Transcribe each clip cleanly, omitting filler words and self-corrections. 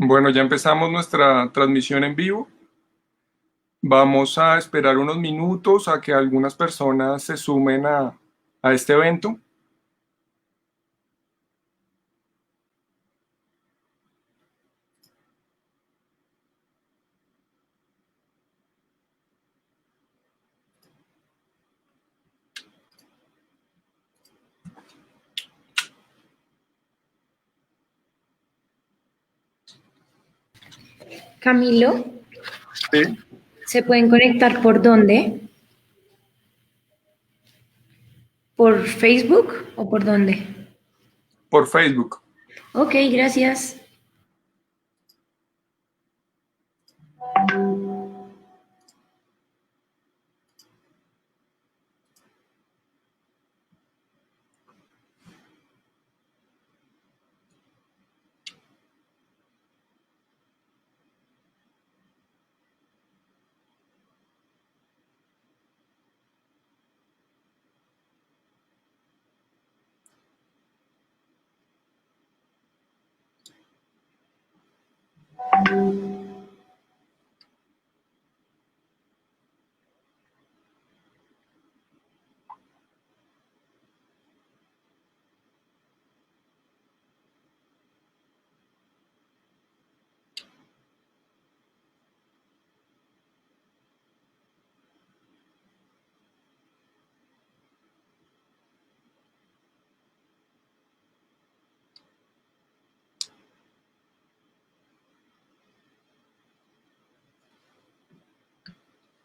Bueno, ya empezamos nuestra transmisión en vivo. Vamos a esperar unos minutos a que algunas personas se sumen a este evento. Camilo, Sí. ¿se pueden conectar por dónde? ¿Por Facebook o por dónde? Por Facebook. Ok, gracias.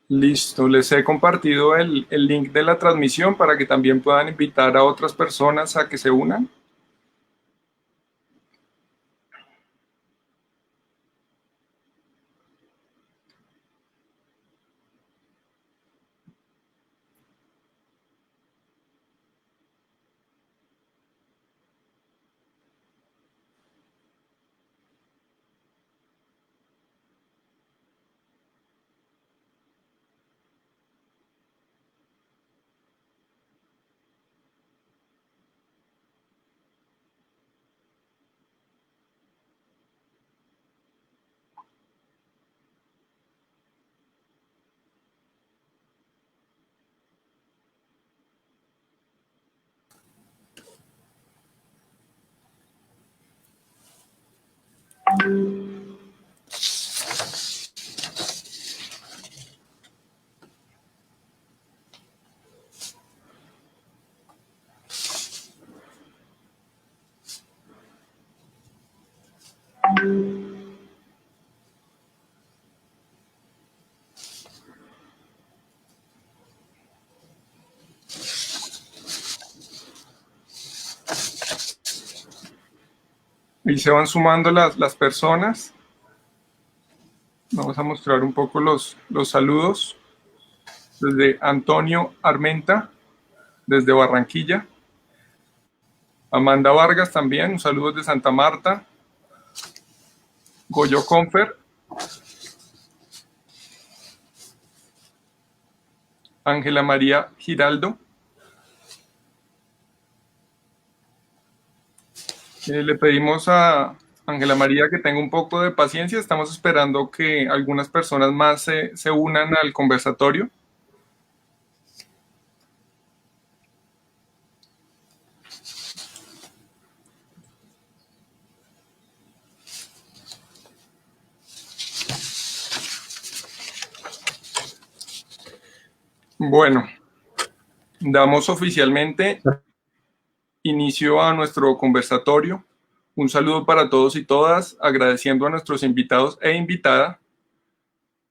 Listo. Les he compartido el link de la transmisión para que también puedan invitar a otras personas a que se unan. Y se van sumando las personas. Vamos a mostrar un poco los saludos. Desde Antonio Armenta, desde Barranquilla. Amanda Vargas también, un saludo desde Santa Marta. Goyo Confer. Ángela María Giraldo. Le pedimos a Ángela María que tenga un poco de paciencia. Estamos esperando que algunas personas más se unan al conversatorio. Bueno, damos oficialmente inicio a nuestro conversatorio. Un saludo para todos y todas, agradeciendo a nuestros invitados e invitada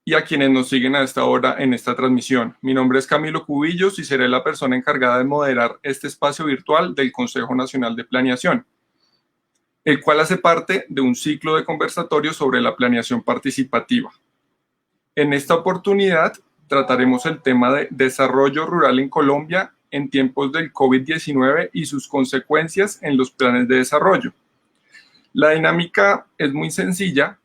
y a quienes nos siguen a esta hora en esta transmisión. Mi nombre es Camilo Cubillos y seré la persona encargada de moderar este espacio virtual del Consejo Nacional de Planeación, el cual hace parte de un ciclo de conversatorios sobre la planeación participativa. En esta oportunidad trataremos el tema de desarrollo rural en Colombia en tiempos del COVID-19 y sus consecuencias en los planes de desarrollo. La dinámica es muy sencilla.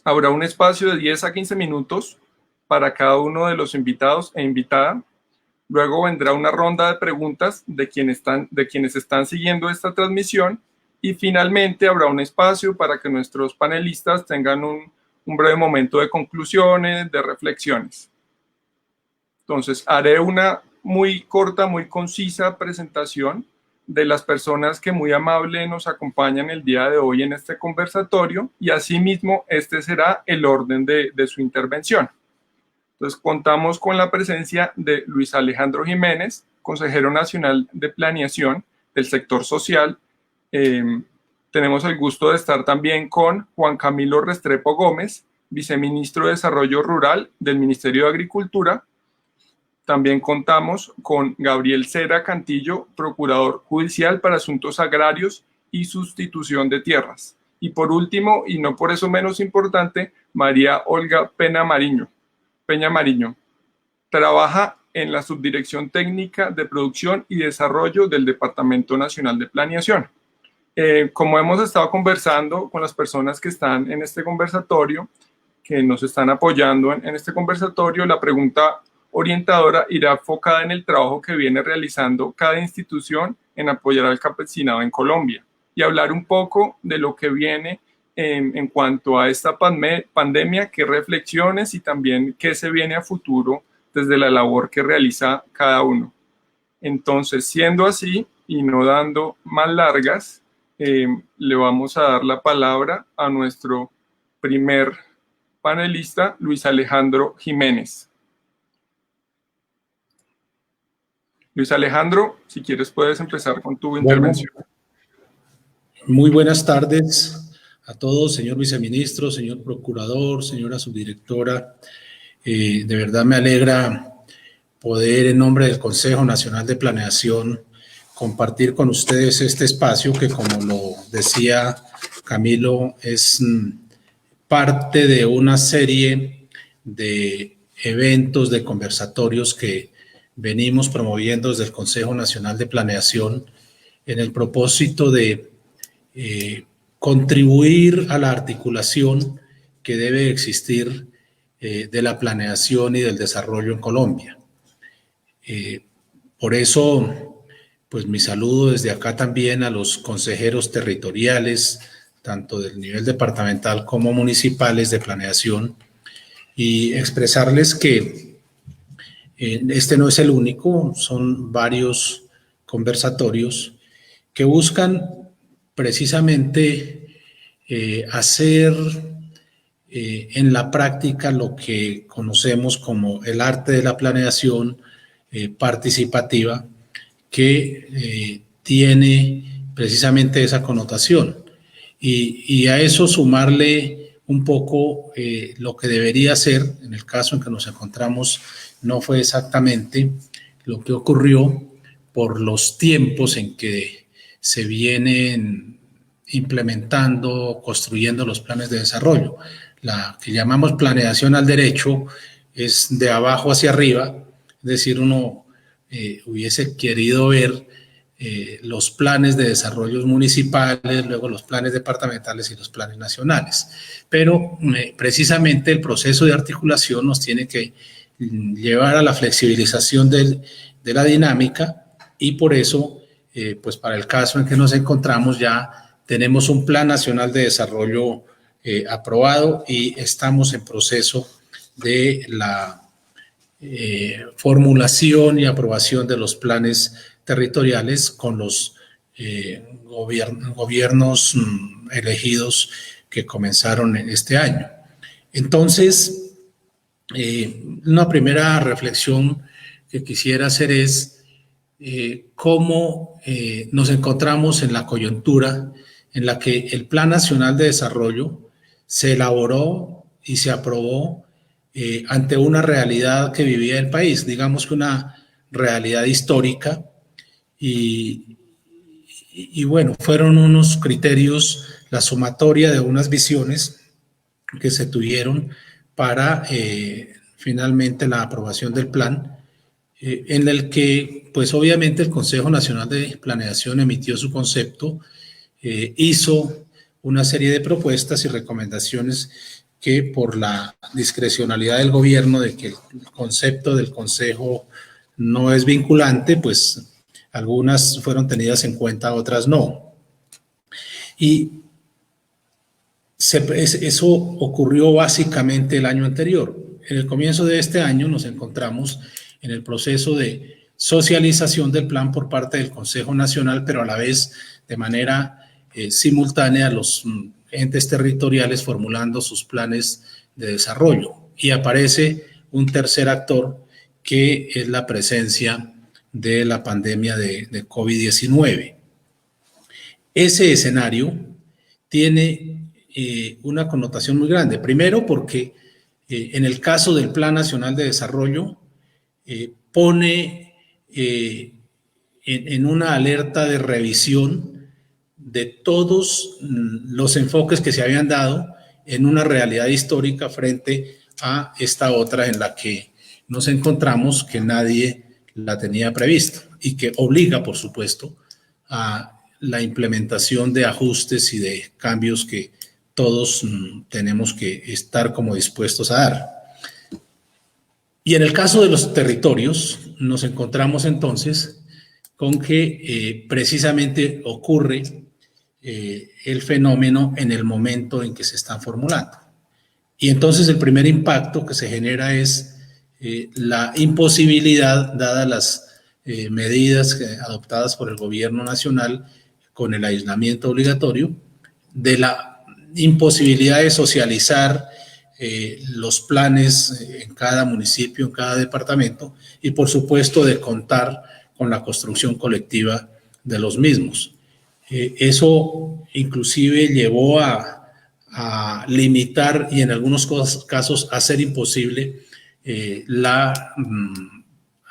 Habrá un espacio de 10 a 15 minutos para cada uno de los invitados e invitada. Luego vendrá una ronda de preguntas de quienes están siguiendo esta transmisión y finalmente habrá un espacio para que nuestros panelistas tengan un breve momento de conclusiones, de reflexiones. Entonces, haré una muy corta, muy concisa presentación de las personas que muy amable nos acompañan el día de hoy en este conversatorio, y asimismo este será el orden de su intervención. Entonces, contamos con la presencia de Luis Alejandro Jiménez, consejero nacional de planeación del sector social. Tenemos el gusto de estar también con Juan Camilo Restrepo Gómez, viceministro de Desarrollo Rural del Ministerio de Agricultura. También contamos con Gabriel Cera Cantillo, procurador judicial para asuntos agrarios y sustitución de tierras. Y por último, y no por eso menos importante, María Olga Peña Mariño. Trabaja en la Subdirección Técnica de Producción y Desarrollo del Departamento Nacional de Planeación. Como hemos estado conversando con las personas que están en este conversatorio, que nos están apoyando en este conversatorio, la pregunta orientadora irá enfocada en el trabajo que viene realizando cada institución en apoyar al campesinado en Colombia y hablar un poco de lo que viene en cuanto a esta pandemia, qué reflexiones y también qué se viene a futuro desde la labor que realiza cada uno. Entonces, siendo así y no dando más largas, le vamos a dar la palabra a nuestro primer panelista, Luis Alejandro Jiménez. Luis Alejandro, si quieres puedes empezar con tu intervención. Muy buenas tardes a todos, señor viceministro, señor procurador, señora subdirectora. De verdad me alegra poder, en nombre del Consejo Nacional de Planeación, compartir con ustedes este espacio que, como lo decía Camilo, es parte de una serie de eventos, de conversatorios que venimos promoviendo desde el Consejo Nacional de Planeación en el propósito de contribuir a la articulación que debe existir de la planeación y del desarrollo en Colombia. Por eso, pues mi saludo desde acá también a los consejeros territoriales, tanto del nivel departamental como municipales de planeación, y expresarles que este no es el único, son varios conversatorios que buscan precisamente hacer en la práctica lo que conocemos como el arte de la planeación participativa, que tiene precisamente esa connotación. Y a eso sumarle un poco lo que debería ser, en el caso en que nos encontramos, no fue exactamente lo que ocurrió por los tiempos en que se vienen implementando, construyendo los planes de desarrollo. La que llamamos planeación al derecho es de abajo hacia arriba, es decir, uno hubiese querido ver los planes de desarrollo municipales, luego los planes departamentales y los planes nacionales. Pero precisamente el proceso de articulación nos tiene que llevar a la flexibilización de la dinámica, y por eso, pues para el caso en que nos encontramos, ya tenemos un Plan Nacional de Desarrollo aprobado y estamos en proceso de la formulación y aprobación de los planes territoriales con los gobiernos elegidos que comenzaron en este año. Entonces, una primera reflexión que quisiera hacer es cómo nos encontramos en la coyuntura en la que el Plan Nacional de Desarrollo se elaboró y se aprobó ante una realidad que vivía el país, digamos que una realidad histórica, y bueno, fueron unos criterios, la sumatoria de unas visiones que se tuvieron para finalmente la aprobación del plan, en el que pues obviamente el Consejo Nacional de Planeación emitió su concepto, hizo una serie de propuestas y recomendaciones que, por la discrecionalidad del gobierno de que el concepto del Consejo no es vinculante, pues algunas fueron tenidas en cuenta, otras no. Y eso ocurrió básicamente el año anterior. En el comienzo de este año nos encontramos en el proceso de socialización del plan por parte del Consejo Nacional, pero a la vez de manera simultánea los entes territoriales formulando sus planes de desarrollo. Y aparece un tercer actor que es la presencia de la pandemia de COVID-19. Ese escenario tiene una connotación muy grande. Primero porque en el caso del Plan Nacional de Desarrollo pone en una alerta de revisión de todos los enfoques que se habían dado en una realidad histórica frente a esta otra en la que nos encontramos que nadie la tenía prevista y que obliga, por supuesto, a la implementación de ajustes y de cambios que todos tenemos que estar como dispuestos a dar. Y en el caso de los territorios, nos encontramos entonces con que precisamente ocurre el fenómeno en el momento en que se están formulando. Y entonces el primer impacto que se genera es la imposibilidad, dadas las medidas adoptadas por el gobierno nacional con el aislamiento obligatorio, de la imposibilidad de socializar los planes en cada municipio, en cada departamento, y por supuesto de contar con la construcción colectiva de los mismos. Eso inclusive llevó a limitar y en algunos casos a hacer imposible la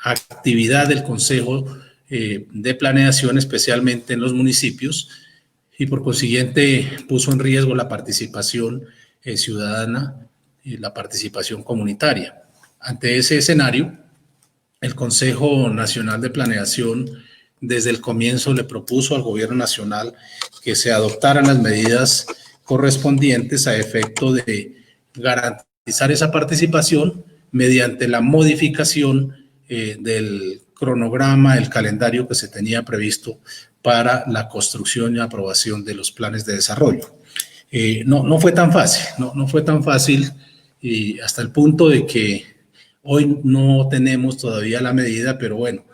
actividad del Consejo de Planeación, especialmente en los municipios, y por consiguiente puso en riesgo la participación ciudadana y la participación comunitaria. Ante ese escenario, el Consejo Nacional de Planeación desde el comienzo le propuso al Gobierno Nacional que se adoptaran las medidas correspondientes a efecto de garantizar esa participación mediante la modificación del cronograma, el calendario que se tenía previsto para la construcción y aprobación de los planes de desarrollo. No fue tan fácil, no fue tan fácil, y hasta el punto de que hoy no tenemos todavía la medida, pero bueno,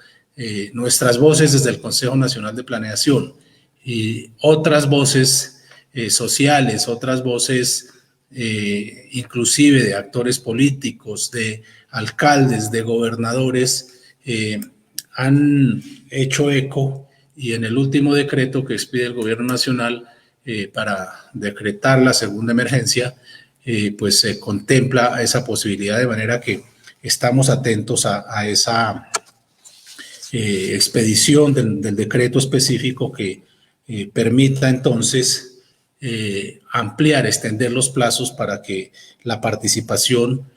nuestras voces desde el Consejo Nacional de Planeación y otras voces sociales, otras voces inclusive de actores políticos, de alcaldes, de gobernadores, han hecho eco, y en el último decreto que expide el Gobierno Nacional para decretar la segunda emergencia, pues se contempla esa posibilidad, de manera que estamos atentos a esa expedición del decreto específico que permita entonces ampliar, extender los plazos para que la participación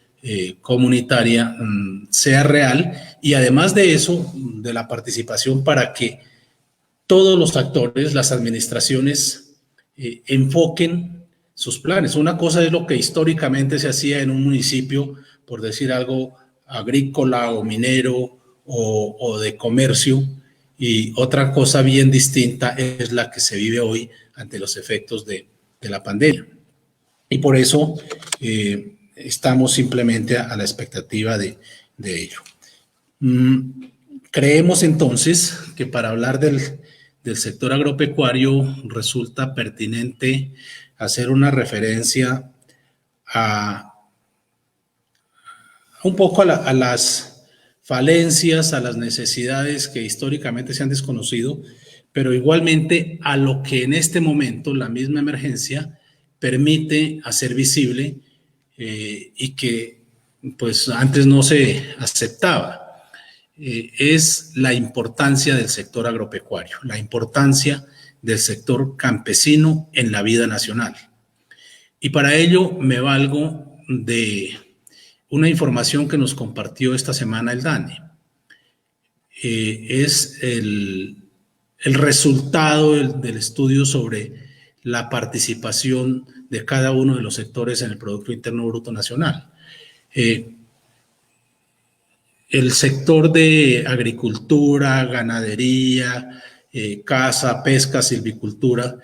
comunitaria sea real, y además de eso, de la participación, para que todos los actores, las administraciones, enfoquen sus planes. Una cosa es lo que históricamente se hacía en un municipio, por decir algo, agrícola o minero o de comercio, y otra cosa bien distinta es la que se vive hoy ante los efectos de la pandemia. Y por eso estamos simplemente a la expectativa de ello. Creemos entonces que para hablar del sector agropecuario resulta pertinente hacer una referencia un poco a las falencias, a las necesidades que históricamente se han desconocido, pero igualmente a lo que en este momento la misma emergencia permite hacer visible y que pues antes no se aceptaba. Es la importancia del sector agropecuario, la importancia del sector campesino en la vida nacional. Y para ello me valgo de una información que nos compartió esta semana el DANE. Es el resultado del estudio sobre la participación de cada uno de los sectores en el Producto Interno Bruto Nacional. El sector de agricultura, ganadería, caza, pesca, silvicultura,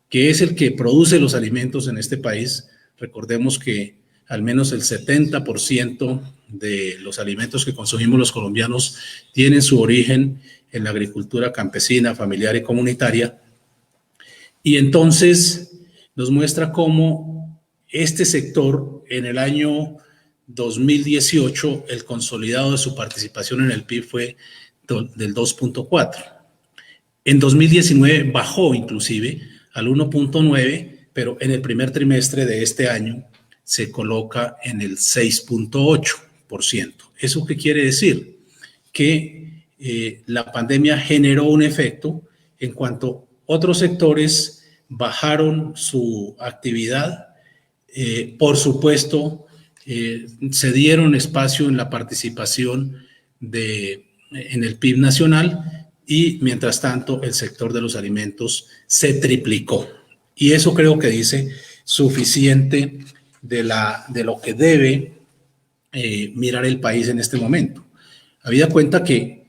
que es el que produce los alimentos en este país. Recordemos que al menos el 70% de los alimentos que consumimos los colombianos tienen su origen en la agricultura campesina, familiar y comunitaria. Y entonces nos muestra cómo este sector en el año 2018, el consolidado de su participación en el PIB fue del 2.4. En 2019 bajó inclusive al 1.9, pero en el primer trimestre de este año se coloca en el 6.8%. ¿Eso qué quiere decir? Que la pandemia generó un efecto en cuanto otros sectores bajaron su actividad. Por supuesto, se dieron espacio en la participación en el PIB nacional y, mientras tanto, el sector de los alimentos se triplicó. Y eso creo que dice suficiente de lo que debe mirar el país en este momento. Habida cuenta que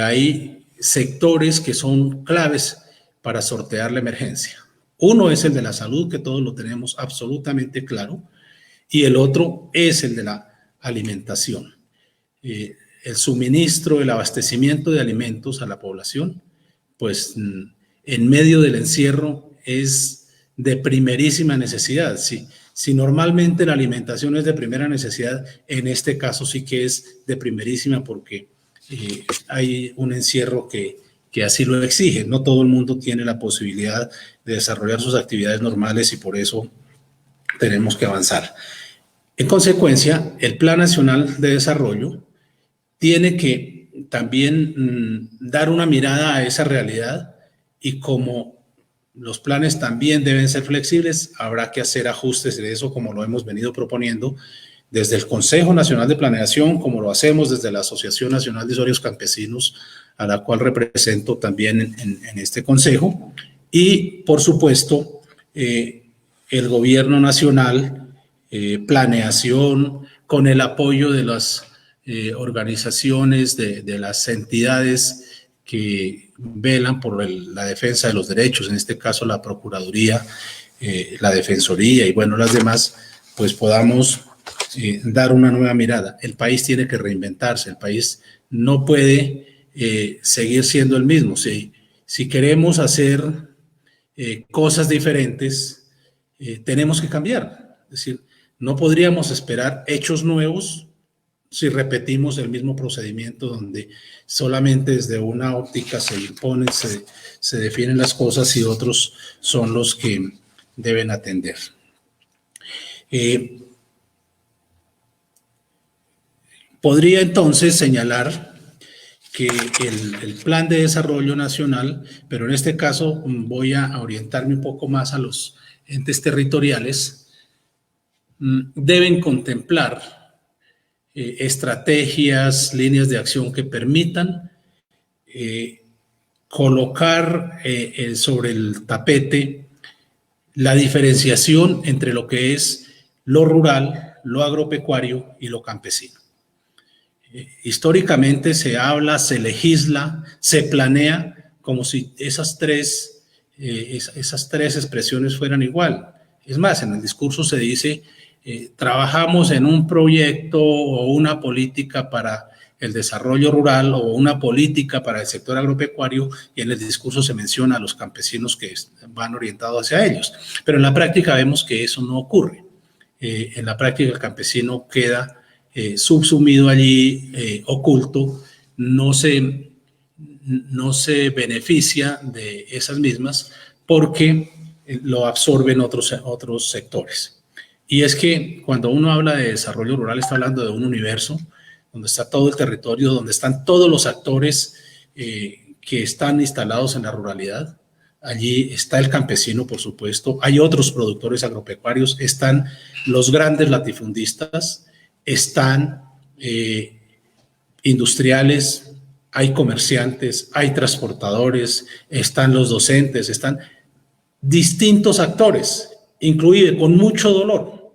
hay sectores que son claves para sortear la emergencia. Uno es el de la salud, que todos lo tenemos absolutamente claro, y el otro es el de la alimentación. El suministro, el abastecimiento de alimentos a la población, pues en medio del encierro es de primerísima necesidad. Si normalmente la alimentación es de primera necesidad, en este caso sí que es de primerísima, porque hay un encierro que así lo exige. No todo el mundo tiene la posibilidad de desarrollar sus actividades normales y por eso tenemos que avanzar. En consecuencia, el Plan Nacional de Desarrollo tiene que también dar una mirada a esa realidad, y como los planes también deben ser flexibles, habrá que hacer ajustes de eso, como lo hemos venido proponiendo desde el Consejo Nacional de Planeación, como lo hacemos desde la Asociación Nacional de Usuarios Campesinos, a la cual represento también en este consejo, y por supuesto el gobierno nacional, planeación, con el apoyo de las organizaciones, de las entidades que velan por la defensa de los derechos, en este caso la Procuraduría, la Defensoría y bueno, las demás, pues podamos dar una nueva mirada. El país tiene que reinventarse, el país no puede seguir siendo el mismo. Si queremos hacer cosas diferentes, tenemos que cambiar. Es decir, no podríamos esperar hechos nuevos si repetimos el mismo procedimiento donde solamente desde una óptica se imponen, se definen las cosas y otros son los que deben atender. Podría entonces señalar que el Plan de Desarrollo Nacional, pero en este caso voy a orientarme un poco más a los entes territoriales, deben contemplar estrategias, líneas de acción que permitan colocar sobre el tapete la diferenciación entre lo que es lo rural, lo agropecuario y lo campesino. Históricamente se habla, se legisla, se planea como si esas tres expresiones fueran igual. Es más, en el discurso se dice trabajamos en un proyecto o una política para el desarrollo rural o una política para el sector agropecuario, y en el discurso se menciona a los campesinos que van orientados hacia ellos. Pero en la práctica vemos que eso no ocurre. En la práctica el campesino queda subsumido allí, oculto, no se beneficia de esas mismas porque lo absorben otros sectores. Y es que cuando uno habla de desarrollo rural está hablando de un universo donde está todo el territorio, donde están todos los actores que están instalados en la ruralidad. Allí está el campesino, por supuesto, hay otros productores agropecuarios, están los grandes latifundistas, están industriales, hay comerciantes, hay transportadores, están los docentes, están distintos actores, incluido con mucho dolor,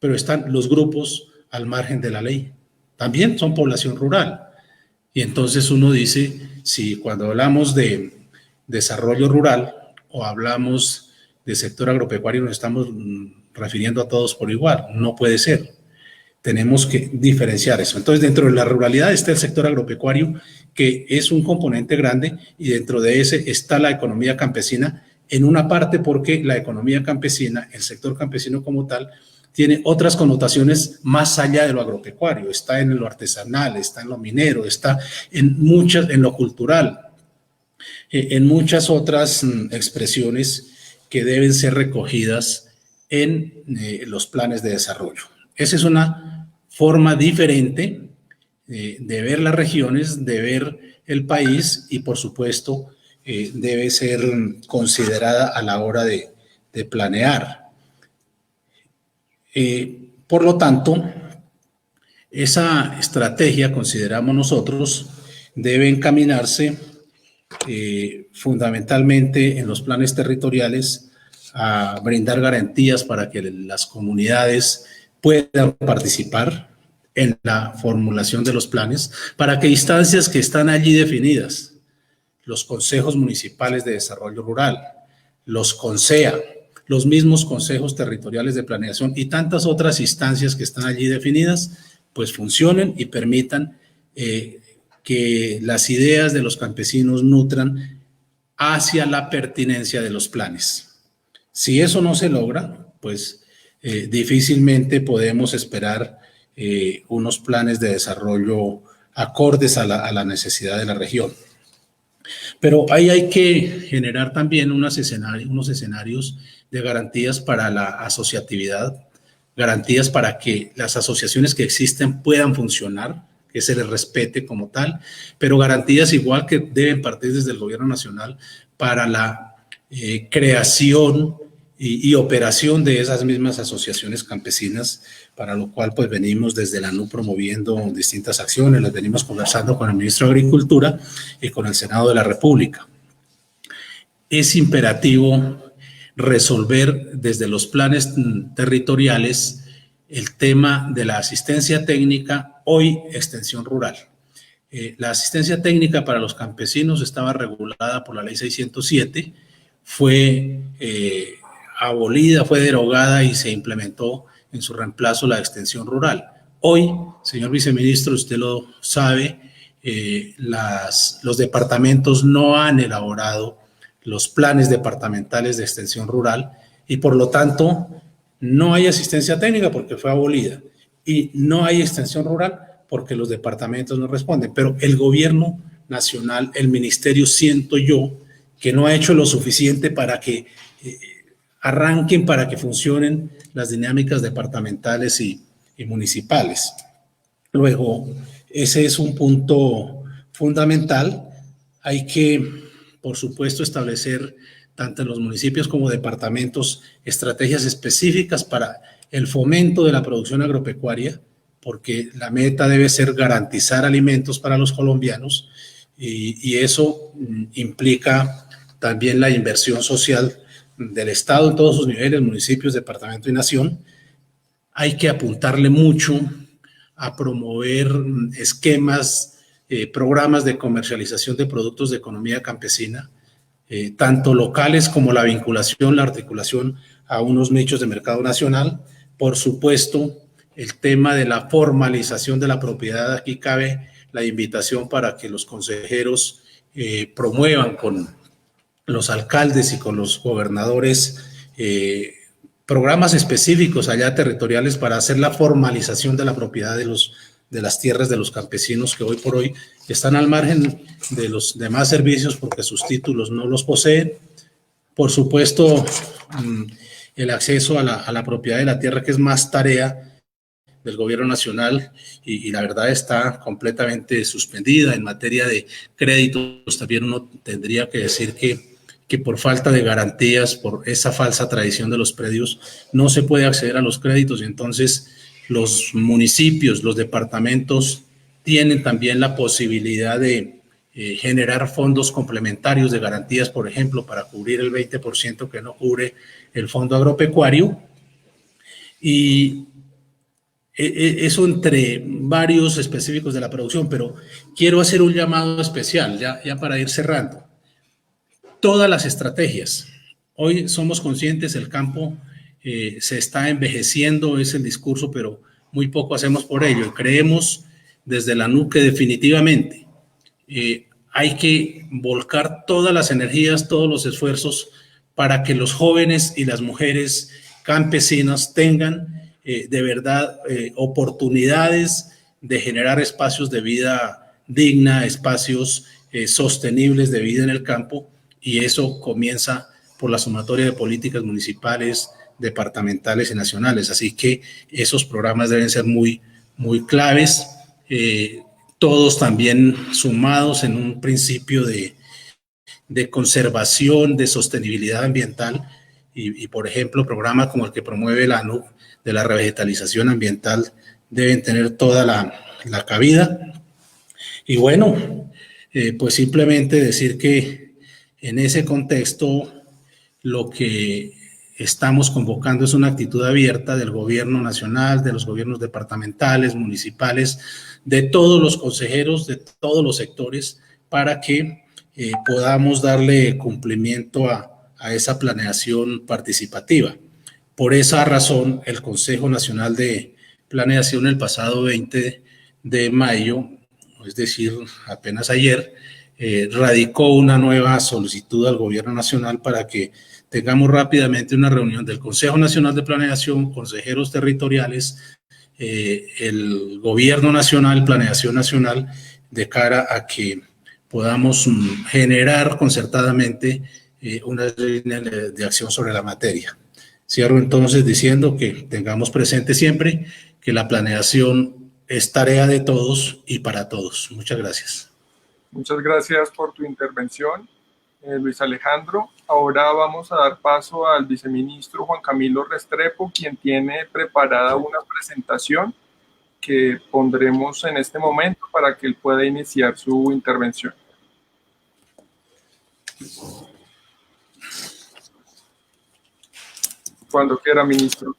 pero están los grupos al margen de la ley. También son población rural. Y entonces uno dice, si cuando hablamos de desarrollo rural o hablamos de sector agropecuario nos estamos refiriendo a todos por igual. No puede ser. Tenemos que diferenciar eso. Entonces, dentro de la ruralidad está el sector agropecuario, que es un componente grande, y dentro de ese está la economía campesina, en una parte porque la economía campesina, el sector campesino como tal, tiene otras connotaciones más allá de lo agropecuario. Está en lo artesanal, está en lo minero, está en lo cultural, en muchas otras expresiones que deben ser recogidas en los planes de desarrollo. Esa es una forma diferente de ver las regiones, de ver el país, y por supuesto debe ser considerada a la hora de planear. Por lo tanto, esa estrategia, consideramos nosotros, debe encaminarse fundamentalmente en los planes territoriales a brindar garantías para que las comunidades puedan participar en la formulación de los planes, para que instancias que están allí definidas, los consejos municipales de desarrollo rural, los CONSEA, los mismos consejos territoriales de planeación y tantas otras instancias que están allí definidas, pues funcionen y permitan que las ideas de los campesinos nutran hacia la pertinencia de los planes. Si eso no se logra, pues difícilmente podemos esperar unos planes de desarrollo acordes a la necesidad de la región. Pero ahí hay que generar también unos escenarios de garantías para la asociatividad, garantías para que las asociaciones que existen puedan funcionar, que se les respete como tal, pero garantías igual que deben partir desde el gobierno nacional para la creación y operación de esas mismas asociaciones campesinas, para lo cual pues venimos desde la ANU promoviendo distintas acciones, las venimos conversando con el ministro de Agricultura y con el Senado de la República. Es imperativo resolver desde los planes territoriales el tema de la asistencia técnica, hoy extensión rural. La asistencia técnica para los campesinos estaba regulada por la ley 607, fue abolida, fue derogada y se implementó en su reemplazo la extensión rural. Hoy, señor viceministro, usted lo sabe, los departamentos no han elaborado los planes departamentales de extensión rural y por lo tanto no hay asistencia técnica porque fue abolida y no hay extensión rural porque los departamentos no responden. Pero el gobierno nacional, el ministerio, siento yo que no ha hecho lo suficiente para que arranquen, para que funcionen las dinámicas departamentales y municipales. Luego, ese es un punto fundamental. Hay que, por supuesto, establecer tanto en los municipios como departamentos estrategias específicas para el fomento de la producción agropecuaria, porque la meta debe ser garantizar alimentos para los colombianos y eso implica también la inversión social del Estado en todos sus niveles, municipios, departamento y nación. Hay que apuntarle mucho a promover esquemas, programas de comercialización de productos de economía campesina, tanto locales como la vinculación, la articulación a unos nichos de mercado nacional. Por supuesto, el tema de la formalización de la propiedad, aquí cabe la invitación para que los consejeros promuevan con los alcaldes y con los gobernadores programas específicos allá territoriales para hacer la formalización de la propiedad de las tierras de los campesinos que hoy por hoy están al margen de los demás servicios porque sus títulos no los poseen. Por supuesto, el acceso a la propiedad de la tierra, que es más tarea del gobierno nacional y la verdad está completamente suspendida. En materia de créditos también uno tendría que decir que por falta de garantías, por esa falsa tradición de los predios, no se puede acceder a los créditos y entonces los municipios, los departamentos tienen también la posibilidad de generar fondos complementarios de garantías, por ejemplo, para cubrir el 20% que no cubre el fondo agropecuario. Y eso entre varios específicos de la producción, pero quiero hacer un llamado especial, ya para ir cerrando. Todas las estrategias Hoy somos conscientes, el campo se está envejeciendo, es el discurso, pero muy poco hacemos por ello. Creemos desde la ANUC que definitivamente hay que volcar todas las energías, todos los esfuerzos para que los jóvenes y las mujeres campesinas tengan de verdad oportunidades de generar espacios de vida digna, espacios sostenibles de vida en el campo, y eso comienza por la sumatoria de políticas municipales, departamentales y nacionales. Así que esos programas deben ser muy, muy claves, todos también sumados en un principio de conservación, de sostenibilidad ambiental, y por ejemplo, programas como el que promueve la ANUC de la revegetalización ambiental deben tener toda la cabida. Y bueno, pues simplemente decir que en ese contexto lo que estamos convocando es una actitud abierta del gobierno nacional, de los gobiernos departamentales, municipales, de todos los consejeros, de todos los sectores, para que podamos darle cumplimiento a esa planeación participativa. Por esa razón, el Consejo Nacional de Planeación el pasado 20 de mayo, es decir, apenas ayer, radicó una nueva solicitud al Gobierno Nacional para que tengamos rápidamente una reunión del Consejo Nacional de Planeación, consejeros territoriales, el Gobierno Nacional, Planeación Nacional, de cara a que podamos generar concertadamente una línea de acción sobre la materia. Cierro entonces diciendo que tengamos presente siempre que la planeación es tarea de todos y para todos. Muchas gracias. Muchas gracias por tu intervención, Luis Alejandro. Ahora vamos a dar paso al viceministro Juan Camilo Restrepo, quien tiene preparada una presentación que pondremos en este momento para que él pueda iniciar su intervención. Cuando quiera, ministro.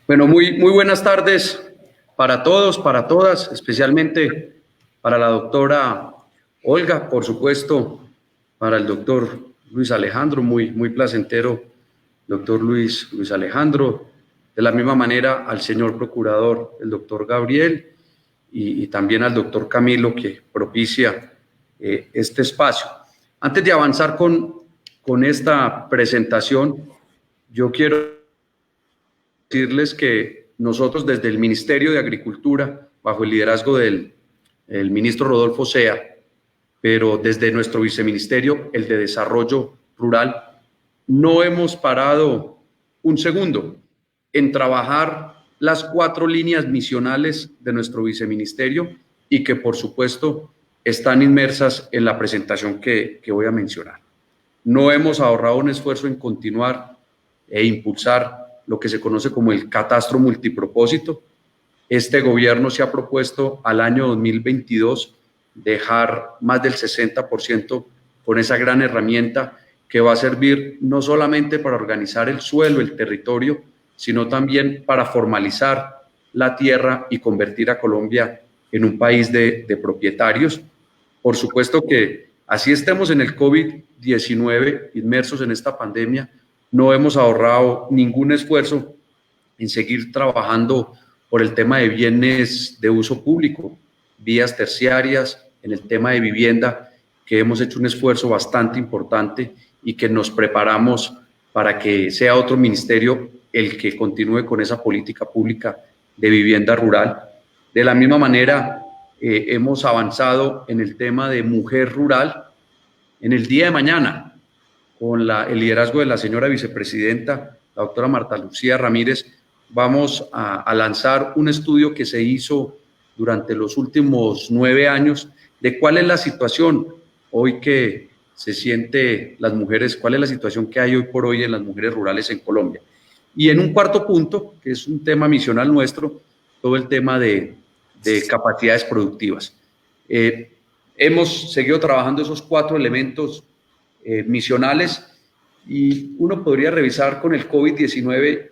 Bueno, muy buenas tardes para todos, para todas, especialmente para la doctora Olga, por supuesto, para el doctor Luis Alejandro, muy placentero, doctor Luis Alejandro, de la misma manera al señor procurador, el doctor Gabriel, y también al doctor Camilo, que propicia este espacio. Antes de avanzar con esta presentación, yo quiero decirles que nosotros desde el Ministerio de Agricultura, bajo el liderazgo del ministro Rodolfo Sea, pero desde nuestro viceministerio, el de Desarrollo Rural, no hemos parado un segundo en trabajar las 4 líneas misionales de nuestro viceministerio y que por supuesto están inmersas en la presentación que voy a mencionar. No hemos ahorrado un esfuerzo en continuar e impulsar lo que se conoce como el catastro multipropósito. Este gobierno se ha propuesto al año 2022 dejar más del 60% con esa gran herramienta que va a servir no solamente para organizar el suelo, el territorio, sino también para formalizar la tierra y convertir a Colombia en un país de propietarios. Por supuesto que así estemos en el COVID-19, inmersos en esta pandemia, no hemos ahorrado ningún esfuerzo en seguir trabajando por el tema de bienes de uso público, vías terciarias, en el tema de vivienda, que hemos hecho un esfuerzo bastante importante y que nos preparamos para que sea otro ministerio el que continúe con esa política pública de vivienda rural. De la misma manera, hemos avanzado en el tema de mujer rural. En el día de mañana, con el liderazgo de la señora vicepresidenta, la doctora Marta Lucía Ramírez, vamos a lanzar un estudio que se hizo durante los últimos 9 años de cuál es la situación hoy que se siente las mujeres, cuál es la situación que hay hoy por hoy en las mujeres rurales en Colombia. Y en un cuarto punto, que es un tema misional nuestro, todo el tema de de capacidades productivas. Hemos seguido trabajando esos 4 elementos misionales y uno podría revisar con el COVID-19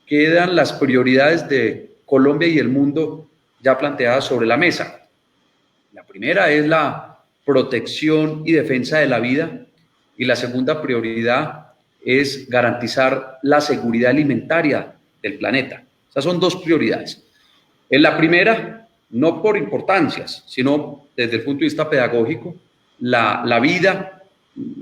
qué eran las prioridades de Colombia y el mundo ya planteadas sobre la mesa. La primera es la protección y defensa de la vida y la segunda prioridad es garantizar la seguridad alimentaria del planeta. Esas son 2 prioridades. En la primera, no por importancias, sino desde el punto de vista pedagógico, la vida,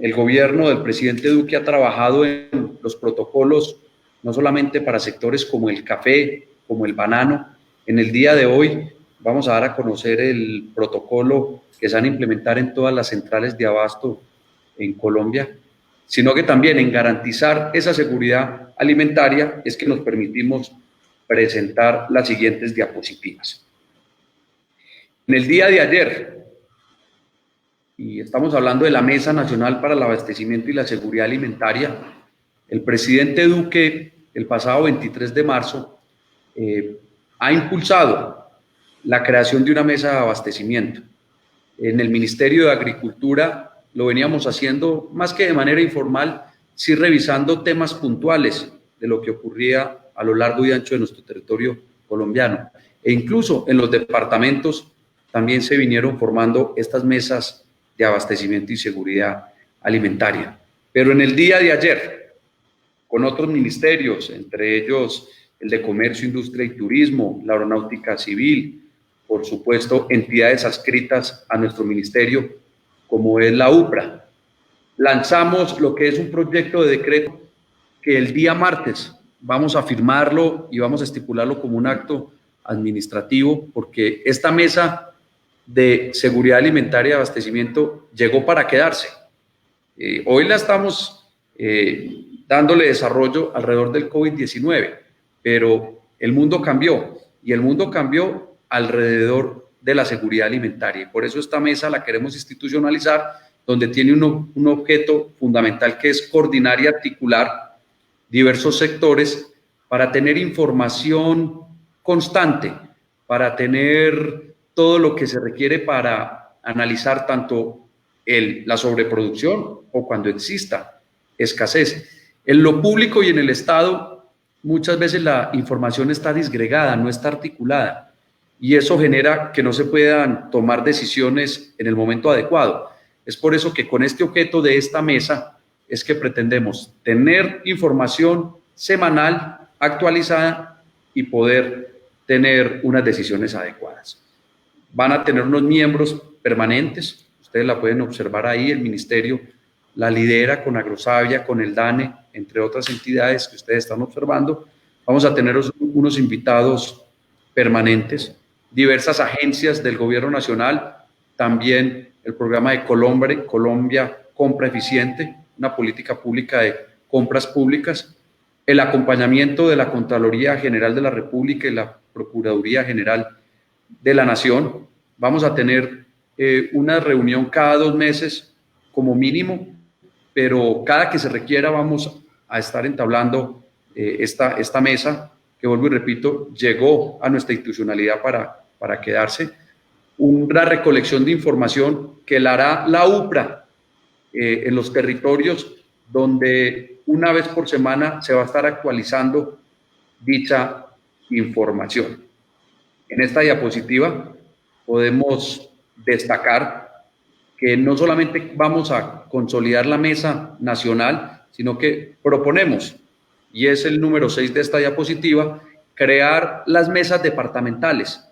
el gobierno del presidente Duque ha trabajado en los protocolos, no solamente para sectores como el café, como el banano. En el día de hoy vamos a dar a conocer el protocolo que se van a implementar en todas las centrales de abasto en Colombia, sino que también en garantizar esa seguridad alimentaria es que nos permitimos presentar las siguientes diapositivas. En el día de ayer, y estamos hablando de la Mesa Nacional para el Abastecimiento y la Seguridad Alimentaria, el presidente Duque, el pasado 23 de marzo, ha impulsado la creación de una mesa de abastecimiento. En el Ministerio de Agricultura lo veníamos haciendo más que de manera informal, sí revisando temas puntuales de lo que ocurría a lo largo y ancho de nuestro territorio colombiano. E incluso en los departamentos también se vinieron formando estas mesas de abastecimiento y seguridad alimentaria. Pero en el día de ayer, con otros ministerios, entre ellos el de Comercio, Industria y Turismo, la Aeronáutica Civil, por supuesto, entidades adscritas a nuestro ministerio, como es la UPRA, lanzamos lo que es un proyecto de decreto que el día martes vamos a firmarlo y vamos a estipularlo como un acto administrativo, porque esta mesa de seguridad alimentaria y abastecimiento llegó para quedarse. Hoy la estamos dándole desarrollo alrededor del COVID-19, pero el mundo cambió y el mundo cambió alrededor de la seguridad alimentaria. Y por eso esta mesa la queremos institucionalizar, donde tiene un objeto fundamental que es coordinar y articular diversos sectores para tener información constante, para tener todo lo que se requiere para analizar tanto la sobreproducción o cuando exista escasez. En lo público y en el Estado muchas veces la información está disgregada, no está articulada y eso genera que no se puedan tomar decisiones en el momento adecuado. Es por eso que con este objeto de esta mesa es que pretendemos tener información semanal, actualizada y poder tener unas decisiones adecuadas. Van a tener unos miembros permanentes, ustedes la pueden observar ahí, el ministerio la lidera con Agrosavia, con el DANE, entre otras entidades que ustedes están observando. Vamos a tener unos invitados permanentes, diversas agencias del gobierno nacional, también el programa de Colombia Compra Eficiente, una política pública de compras públicas, el acompañamiento de la Contraloría General de la República y la Procuraduría General de la Nación. Vamos a tener una reunión cada 2 meses como mínimo, pero cada que se requiera vamos a estar entablando esta mesa, que vuelvo y repito, llegó a nuestra institucionalidad para quedarse. Una recolección de información que la hará la UPRA en los territorios, donde una vez por semana se va a estar actualizando dicha información. En esta diapositiva podemos destacar que no solamente vamos a consolidar la mesa nacional, sino que proponemos, y es el número 6 de esta diapositiva, crear las mesas departamentales.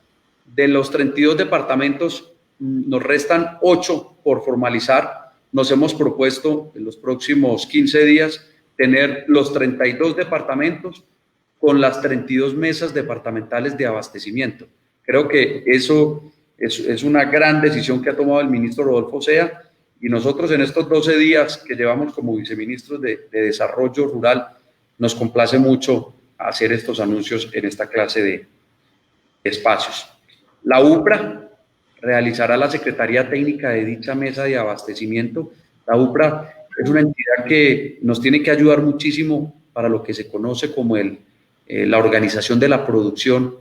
De los 32 departamentos nos restan 8 por formalizar. Nos hemos propuesto en los próximos 15 días tener los 32 departamentos con las 32 mesas departamentales de abastecimiento. Creo que eso es una gran decisión que ha tomado el ministro Rodolfo Sea y nosotros en estos 12 días que llevamos como viceministros de Desarrollo Rural nos complace mucho hacer estos anuncios en esta clase de espacios. La UPRA realizará la Secretaría Técnica de dicha mesa de abastecimiento. La UPRA es una entidad que nos tiene que ayudar muchísimo para lo que se conoce como la organización de la producción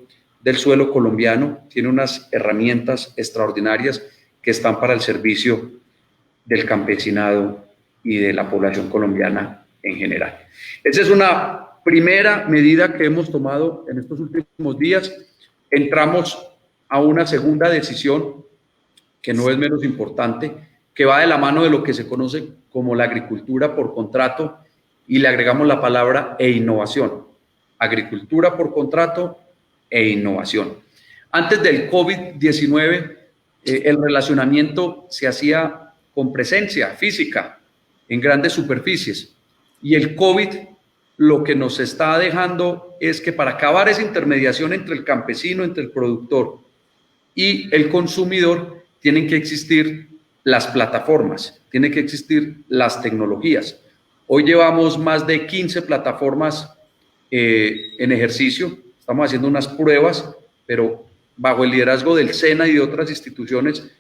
del suelo colombiano, tiene unas herramientas extraordinarias que están para el servicio del campesinado y de la población colombiana en general. Esa es una primera medida que hemos tomado en estos últimos días. Entramos a una segunda decisión que no es menos importante, que va de la mano de lo que se conoce como la agricultura por contrato, y le agregamos la palabra e innovación. Agricultura por contrato e innovación. Antes del COVID-19, el relacionamiento se hacía con presencia física en grandes superficies, y el COVID lo que nos está dejando es que para acabar esa intermediación entre el campesino, entre el productor y el consumidor, tienen que existir las plataformas, tienen que existir las tecnologías. Hoy llevamos más de 15 plataformas en ejercicio, estamos haciendo unas pruebas, pero bajo el liderazgo del SENA y de otras instituciones,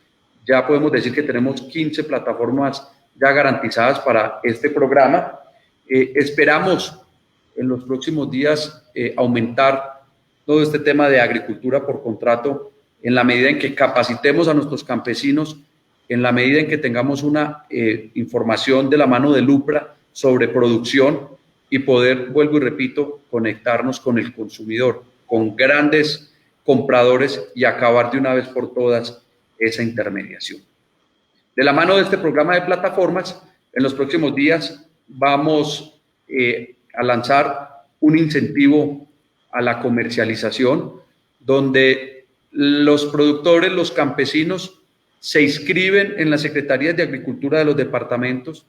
ya podemos decir que tenemos 15 plataformas ya garantizadas para este programa. Esperamos en los próximos días aumentar todo este tema de agricultura por contrato en la medida en que capacitemos a nuestros campesinos, en la medida en que tengamos una información de la mano de Lupra sobre producción y poder, vuelvo y repito, conectarnos con el consumidor, con grandes compradores y acabar de una vez por todas esa intermediación. De la mano de este programa de plataformas, en los próximos días vamos a lanzar un incentivo a la comercialización, donde los productores, los campesinos, se inscriben en las secretarías de Agricultura de los departamentos,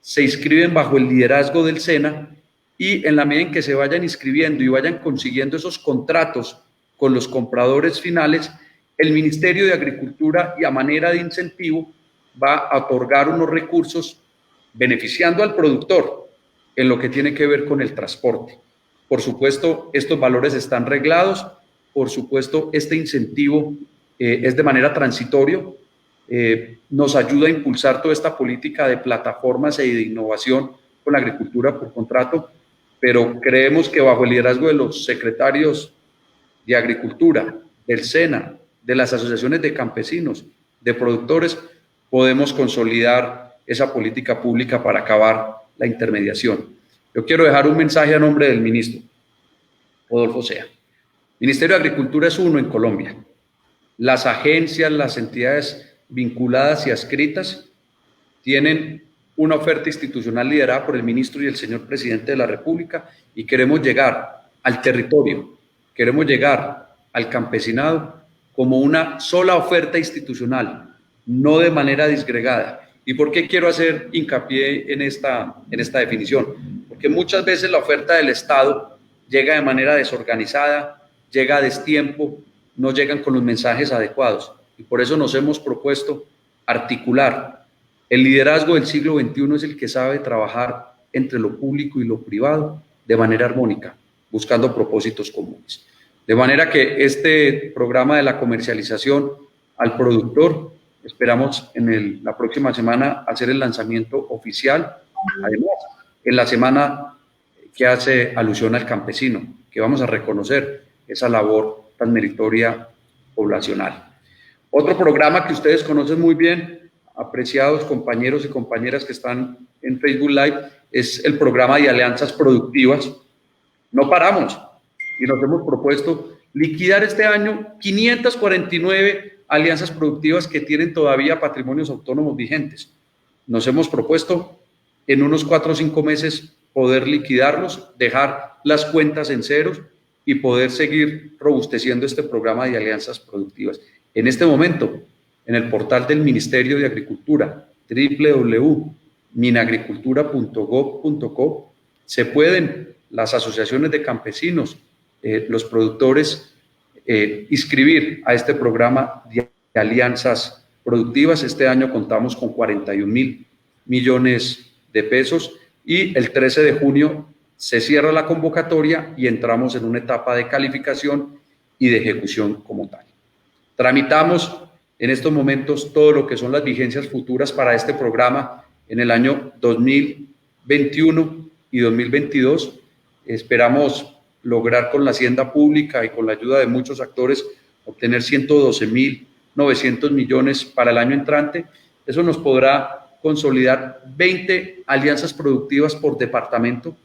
se inscriben bajo el liderazgo del SENA, y en la medida en que se vayan inscribiendo y vayan consiguiendo esos contratos con los compradores finales, el Ministerio de Agricultura, y a manera de incentivo, va a otorgar unos recursos beneficiando al productor en lo que tiene que ver con el transporte. Por supuesto, estos valores están reglados, por supuesto, este incentivo es de manera transitorio, nos ayuda a impulsar toda esta política de plataformas y de innovación con la agricultura por contrato, pero creemos que bajo el liderazgo de los secretarios de Agricultura, del SENA, de las asociaciones de campesinos, de productores, podemos consolidar esa política pública para acabar la intermediación. Yo quiero dejar un mensaje a nombre del ministro Rodolfo Sea. El Ministerio de Agricultura es uno en Colombia. Las agencias, las entidades vinculadas y adscritas tienen una oferta institucional liderada por el ministro y el señor presidente de la República, y queremos llegar al territorio, queremos llegar al campesinado como una sola oferta institucional, no de manera disgregada. ¿Y por qué quiero hacer hincapié en esta definición? Porque muchas veces la oferta del Estado llega de manera desorganizada, llega a destiempo, no llegan con los mensajes adecuados, y por eso nos hemos propuesto articular. El liderazgo del siglo XXI es el que sabe trabajar entre lo público y lo privado de manera armónica, buscando propósitos comunes. De manera que este programa de la comercialización al productor, esperamos en la próxima semana hacer el lanzamiento oficial. Además, en la semana que hace alusión al campesino, que vamos a reconocer esa labor tan meritoria poblacional. Otro programa que ustedes conocen muy bien, apreciados compañeros y compañeras que están en Facebook Live, es el programa de alianzas productivas. No paramos y nos hemos propuesto liquidar este año 549 alianzas productivas que tienen todavía patrimonios autónomos vigentes. Nos hemos propuesto en unos 4 o 5 meses poder liquidarlos, dejar las cuentas en ceros y poder seguir robusteciendo este programa de alianzas productivas. En este momento, en el portal del Ministerio de Agricultura, www.minagricultura.gov.co, se pueden las asociaciones de campesinos, los productores, inscribir a este programa de alianzas productivas. Este año contamos con 41.000 millones de pesos y el 13 de junio se cierra la convocatoria y entramos en una etapa de calificación y de ejecución como tal. Tramitamos en estos momentos todo lo que son las vigencias futuras para este programa en el año 2021 y 2022. Esperamos lograr con la hacienda pública y con la ayuda de muchos actores obtener 112.900 millones para el año entrante. Eso nos podrá consolidar 20 alianzas productivas por departamento.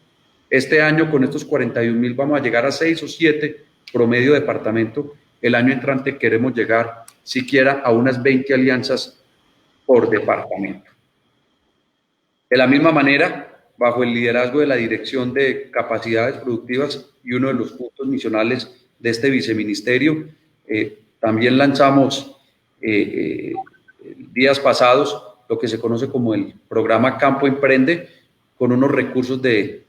Este año con estos 41.000 vamos a llegar a 6 o 7 promedio departamento. El año entrante queremos llegar siquiera a unas 20 alianzas por departamento. De la misma manera, bajo el liderazgo de la Dirección de Capacidades Productivas y uno de los puntos misionales de este viceministerio, también lanzamos días pasados lo que se conoce como el programa Campo Emprende, con unos recursos de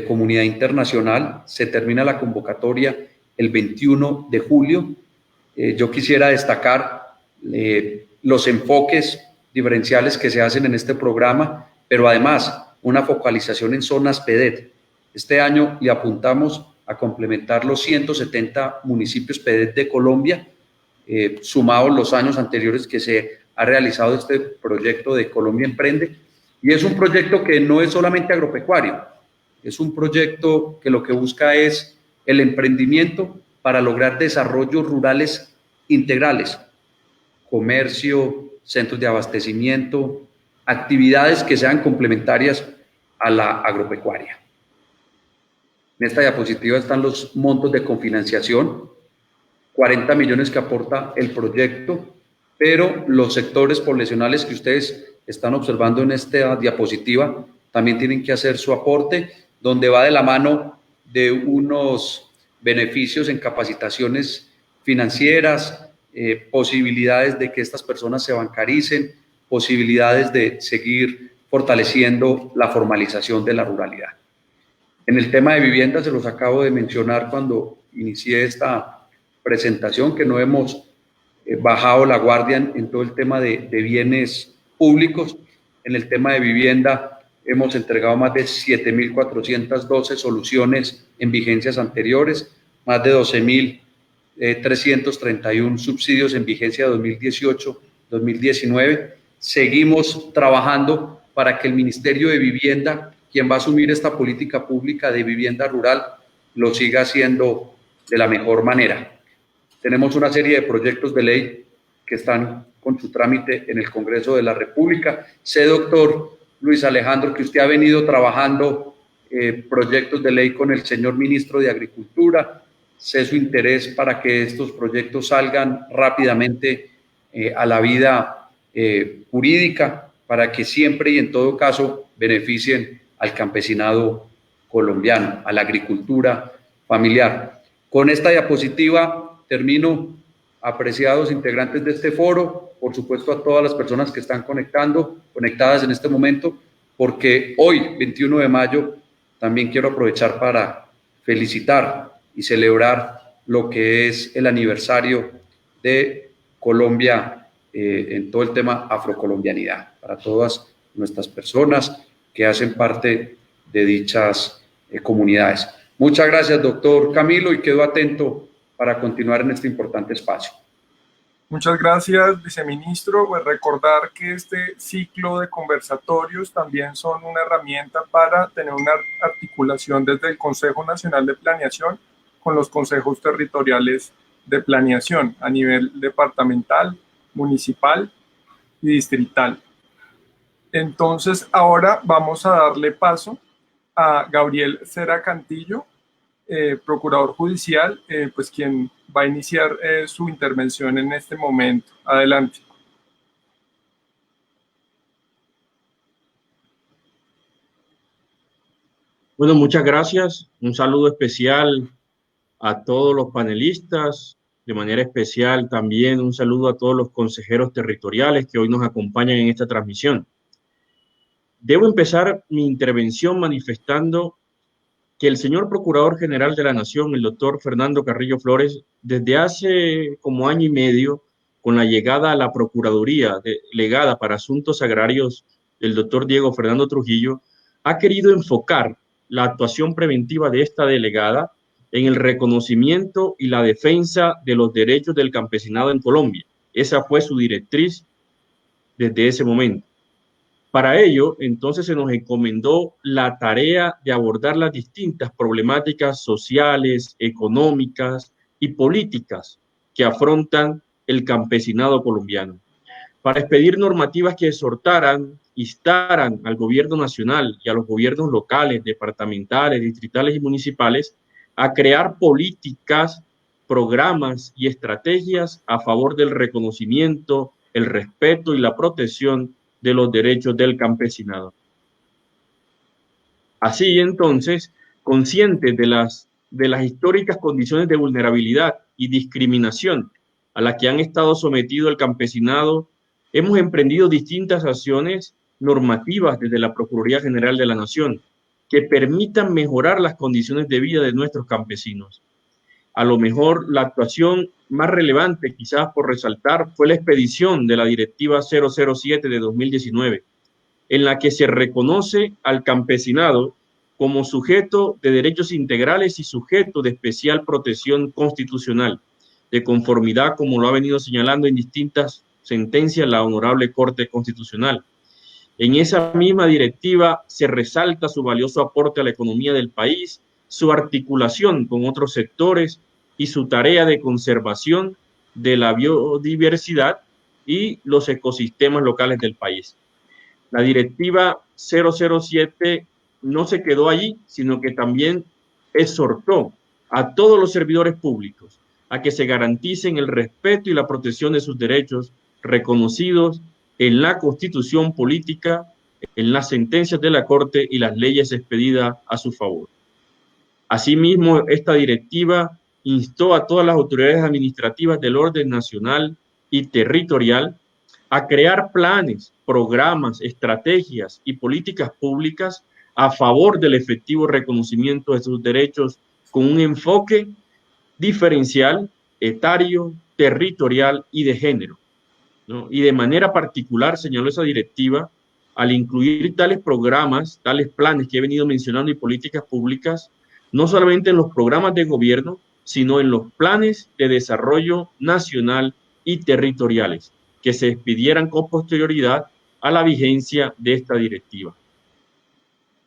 comunidad internacional. Se termina la convocatoria el 21 de julio. Yo quisiera destacar los enfoques diferenciales que se hacen en este programa, pero además una focalización en zonas PEDET. Este año le apuntamos a complementar los 170 municipios PEDET de Colombia, sumados los años anteriores que se ha realizado este proyecto de Colombia Emprende. Y es un proyecto que no es solamente agropecuario, es un proyecto que lo que busca es el emprendimiento para lograr desarrollos rurales integrales, comercio, centros de abastecimiento, actividades que sean complementarias a la agropecuaria. En esta diapositiva están los montos de cofinanciación, 40 millones que aporta el proyecto, pero los sectores poblacionales que ustedes están observando en esta diapositiva también tienen que hacer su aporte, donde va de la mano de unos beneficios en capacitaciones financieras, posibilidades de que estas personas se bancaricen, posibilidades de seguir fortaleciendo la formalización de la ruralidad. En el tema de vivienda, se los acabo de mencionar cuando inicié esta presentación, que no hemos bajado la guardia en todo el tema de bienes públicos. En el tema de vivienda hemos entregado más de 7.412 soluciones en vigencias anteriores, más de 12.331 subsidios en vigencia 2018-2019. Seguimos trabajando para que el Ministerio de Vivienda, quien va a asumir esta política pública de vivienda rural, lo siga haciendo de la mejor manera. Tenemos una serie de proyectos de ley que están con su trámite en el Congreso de la República. Sé, doctor Luis Alejandro, que usted ha venido trabajando proyectos de ley con el señor ministro de Agricultura. Sé su interés para que estos proyectos salgan rápidamente a la vida jurídica, para que siempre y en todo caso beneficien al campesinado colombiano, a la agricultura familiar. Con esta diapositiva termino, apreciados integrantes de este foro, por supuesto a todas las personas que están conectadas en este momento, porque hoy, 21 de mayo, también quiero aprovechar para felicitar y celebrar lo que es el aniversario de Colombia en todo el tema afrocolombianidad, para todas nuestras personas que hacen parte de dichas comunidades. Muchas gracias, doctor Camilo, y quedo atento para continuar en este importante espacio. Muchas gracias, viceministro. Pues recordar que este ciclo de conversatorios también son una herramienta para tener una articulación desde el Consejo Nacional de Planeación con los consejos territoriales de planeación a nivel departamental, municipal y distrital. Entonces, ahora vamos a darle paso a Gabriel Cera Cantillo, procurador judicial, pues quien va a iniciar su intervención en este momento. Adelante. Bueno, muchas gracias. Un saludo especial a todos los panelistas. De manera especial también un saludo a todos los consejeros territoriales que hoy nos acompañan en esta transmisión. Debo empezar mi intervención manifestando que el señor Procurador General de la Nación, el doctor Fernando Carrillo Flores, desde hace como año y medio, con la llegada a la Procuraduría delegada para Asuntos Agrarios del doctor Diego Fernando Trujillo, ha querido enfocar la actuación preventiva de esta delegada en el reconocimiento y la defensa de los derechos del campesinado en Colombia. Esa fue su directriz desde ese momento. Para ello, entonces se nos encomendó la tarea de abordar las distintas problemáticas sociales, económicas y políticas que afrontan el campesinado colombiano, para expedir normativas que exhortaran, instaran al gobierno nacional y a los gobiernos locales, departamentales, distritales y municipales a crear políticas, programas y estrategias a favor del reconocimiento, el respeto y la protección de los derechos del campesinado. Así entonces, conscientes de las históricas condiciones de vulnerabilidad y discriminación a las que han estado sometido el campesinado, hemos emprendido distintas acciones normativas desde la Procuraduría General de la Nación que permitan mejorar las condiciones de vida de nuestros campesinos. A lo mejor la actuación más relevante, quizás por resaltar, fue la expedición de la Directiva 007 de 2019, en la que se reconoce al campesinado como sujeto de derechos integrales y sujeto de especial protección constitucional, de conformidad, como lo ha venido señalando en distintas sentencias la Honorable Corte Constitucional. En esa misma directiva se resalta su valioso aporte a la economía del país, su articulación con otros sectores y su tarea de conservación de la biodiversidad y los ecosistemas locales del país. La directiva 007 no se quedó allí, sino que también exhortó a todos los servidores públicos a que se garanticen el respeto y la protección de sus derechos reconocidos en la Constitución política, en las sentencias de la Corte y las leyes expedidas a su favor. Asimismo, esta directiva instó a todas las autoridades administrativas del orden nacional y territorial a crear planes, programas, estrategias y políticas públicas a favor del efectivo reconocimiento de sus derechos con un enfoque diferencial, etario, territorial y de género, ¿no? Y de manera particular, señaló esa directiva, al incluir tales programas, tales planes que he venido mencionando y políticas públicas, no solamente en los programas de gobierno, sino en los planes de desarrollo nacional y territoriales, que se expidieran con posterioridad a la vigencia de esta directiva.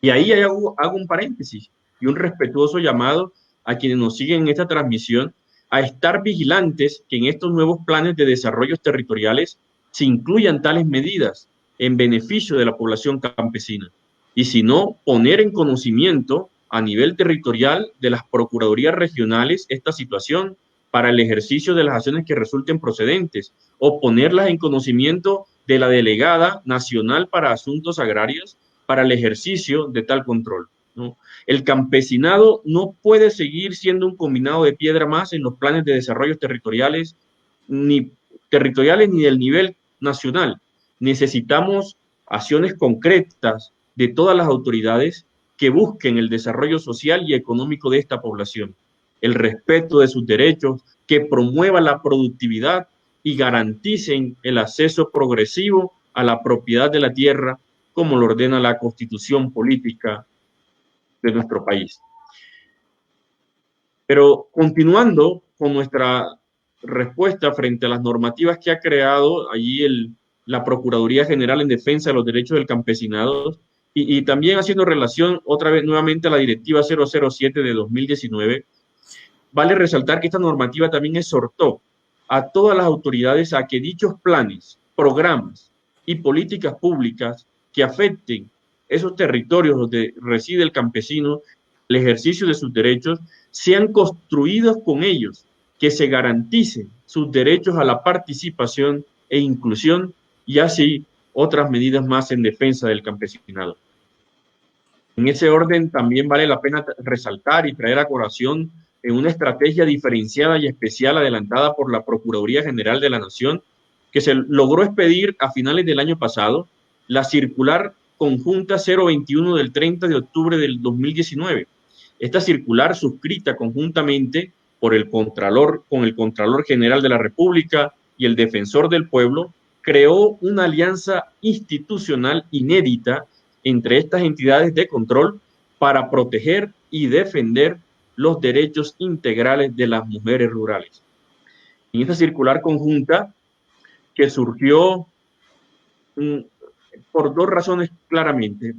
Y ahí hago un paréntesis y un respetuoso llamado a quienes nos siguen en esta transmisión a estar vigilantes que en estos nuevos planes de desarrollo territoriales se incluyan tales medidas en beneficio de la población campesina. Y si no, poner en conocimiento a nivel territorial de las procuradurías regionales esta situación para el ejercicio de las acciones que resulten procedentes, o ponerlas en conocimiento de la delegada nacional para asuntos agrarios para el ejercicio de tal control, ¿no? El campesinado no puede seguir siendo un combinado de piedra más en los planes de desarrollo territoriales ni del nivel nacional. Necesitamos acciones concretas de todas las autoridades que busquen el desarrollo social y económico de esta población, el respeto de sus derechos, que promuevan la productividad y garanticen el acceso progresivo a la propiedad de la tierra, como lo ordena la Constitución política de nuestro país. Pero continuando con nuestra respuesta frente a las normativas que ha creado allí la Procuraduría General en Defensa de los Derechos del Campesinado, y también haciendo relación otra vez nuevamente a la Directiva 007 de 2019, vale resaltar que esta normativa también exhortó a todas las autoridades a que dichos planes, programas y políticas públicas que afecten esos territorios donde reside el campesino, el ejercicio de sus derechos, sean construidos con ellos, que se garanticen sus derechos a la participación e inclusión, y así otras medidas más en defensa del campesinado. En ese orden también vale la pena resaltar y traer a colación en una estrategia diferenciada y especial adelantada por la Procuraduría General de la Nación, que se logró expedir a finales del año pasado, la circular conjunta 021 del 30 de octubre del 2019. Esta circular, suscrita conjuntamente por con el Contralor General de la República y el Defensor del Pueblo, creó una alianza institucional inédita entre estas entidades de control para proteger y defender los derechos integrales de las mujeres rurales. En esta circular conjunta que surgió por dos razones claramente.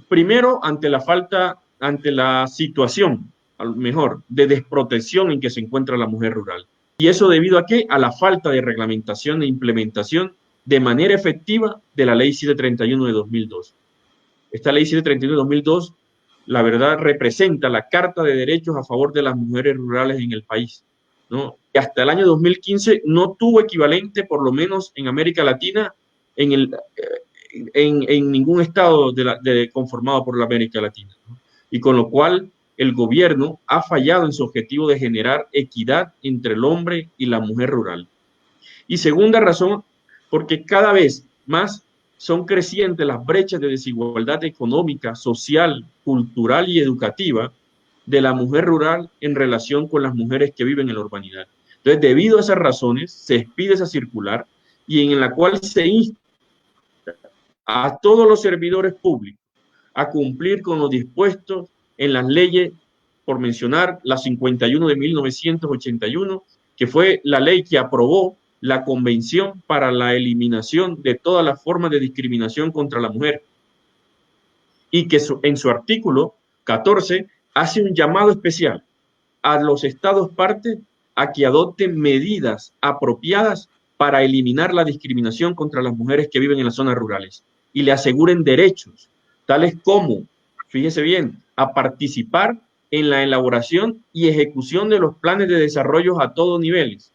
Primero, ante la situación, a lo mejor, de desprotección en que se encuentra la mujer rural. ¿Y eso debido a qué? A la falta de reglamentación e implementación de manera efectiva de la Ley 731 de 2002. Esta Ley 731 de 2002, la verdad, representa la Carta de Derechos a favor de las mujeres rurales en el país, ¿no? Y hasta el año 2015 no tuvo equivalente, por lo menos en América Latina, en ningún estado conformado por la América Latina, ¿no? Y con lo cual el gobierno ha fallado en su objetivo de generar equidad entre el hombre y la mujer rural. Y segunda razón, porque cada vez más son crecientes las brechas de desigualdad económica, social, cultural y educativa de la mujer rural en relación con las mujeres que viven en la urbanidad. Entonces, debido a esas razones, se expide esa circular y en la cual se insta a todos los servidores públicos a cumplir con lo dispuesto en las leyes, por mencionar la 51 de 1981, que fue la ley que aprobó la Convención para la eliminación de todas las formas de discriminación contra la mujer, y que en su artículo 14 hace un llamado especial a los estados partes a que adopten medidas apropiadas para eliminar la discriminación contra las mujeres que viven en las zonas rurales y le aseguren derechos, tales como, fíjese bien, a participar en la elaboración y ejecución de los planes de desarrollo a todos niveles,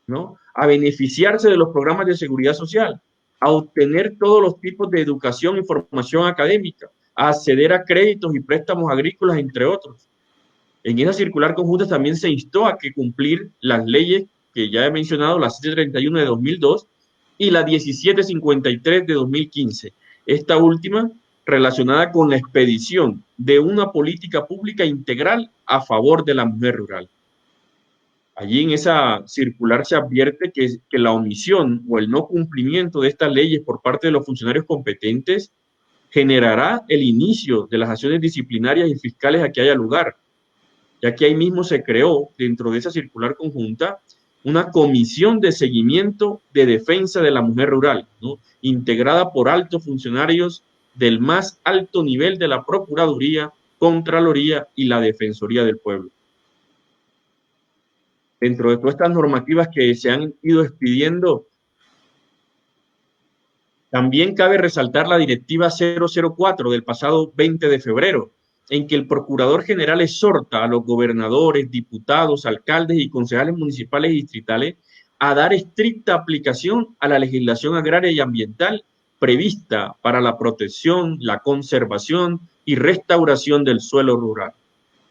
¿no? A beneficiarse de los programas de seguridad social, a obtener todos los tipos de educación y formación académica, a acceder a créditos y préstamos agrícolas, entre otros. En esa circular conjunta también se instó a que cumplir las leyes que ya he mencionado, la 731 de 2002 y la 1753 de 2015. Esta última relacionada con la expedición de una política pública integral a favor de la mujer rural. Allí en esa circular se advierte que la omisión o el no cumplimiento de estas leyes por parte de los funcionarios competentes generará el inicio de las acciones disciplinarias y fiscales a que haya lugar, ya que ahí mismo se creó, dentro de esa circular conjunta, una comisión de seguimiento de defensa de la mujer rural, ¿no? Integrada por altos funcionarios del más alto nivel de la Procuraduría, Contraloría y la Defensoría del Pueblo. Dentro de todas estas normativas que se han ido expidiendo, también cabe resaltar la Directiva 004 del pasado 20 de febrero, en que el Procurador General exhorta a los gobernadores, diputados, alcaldes y concejales municipales y distritales a dar estricta aplicación a la legislación agraria y ambiental prevista para la protección, la conservación y restauración del suelo rural,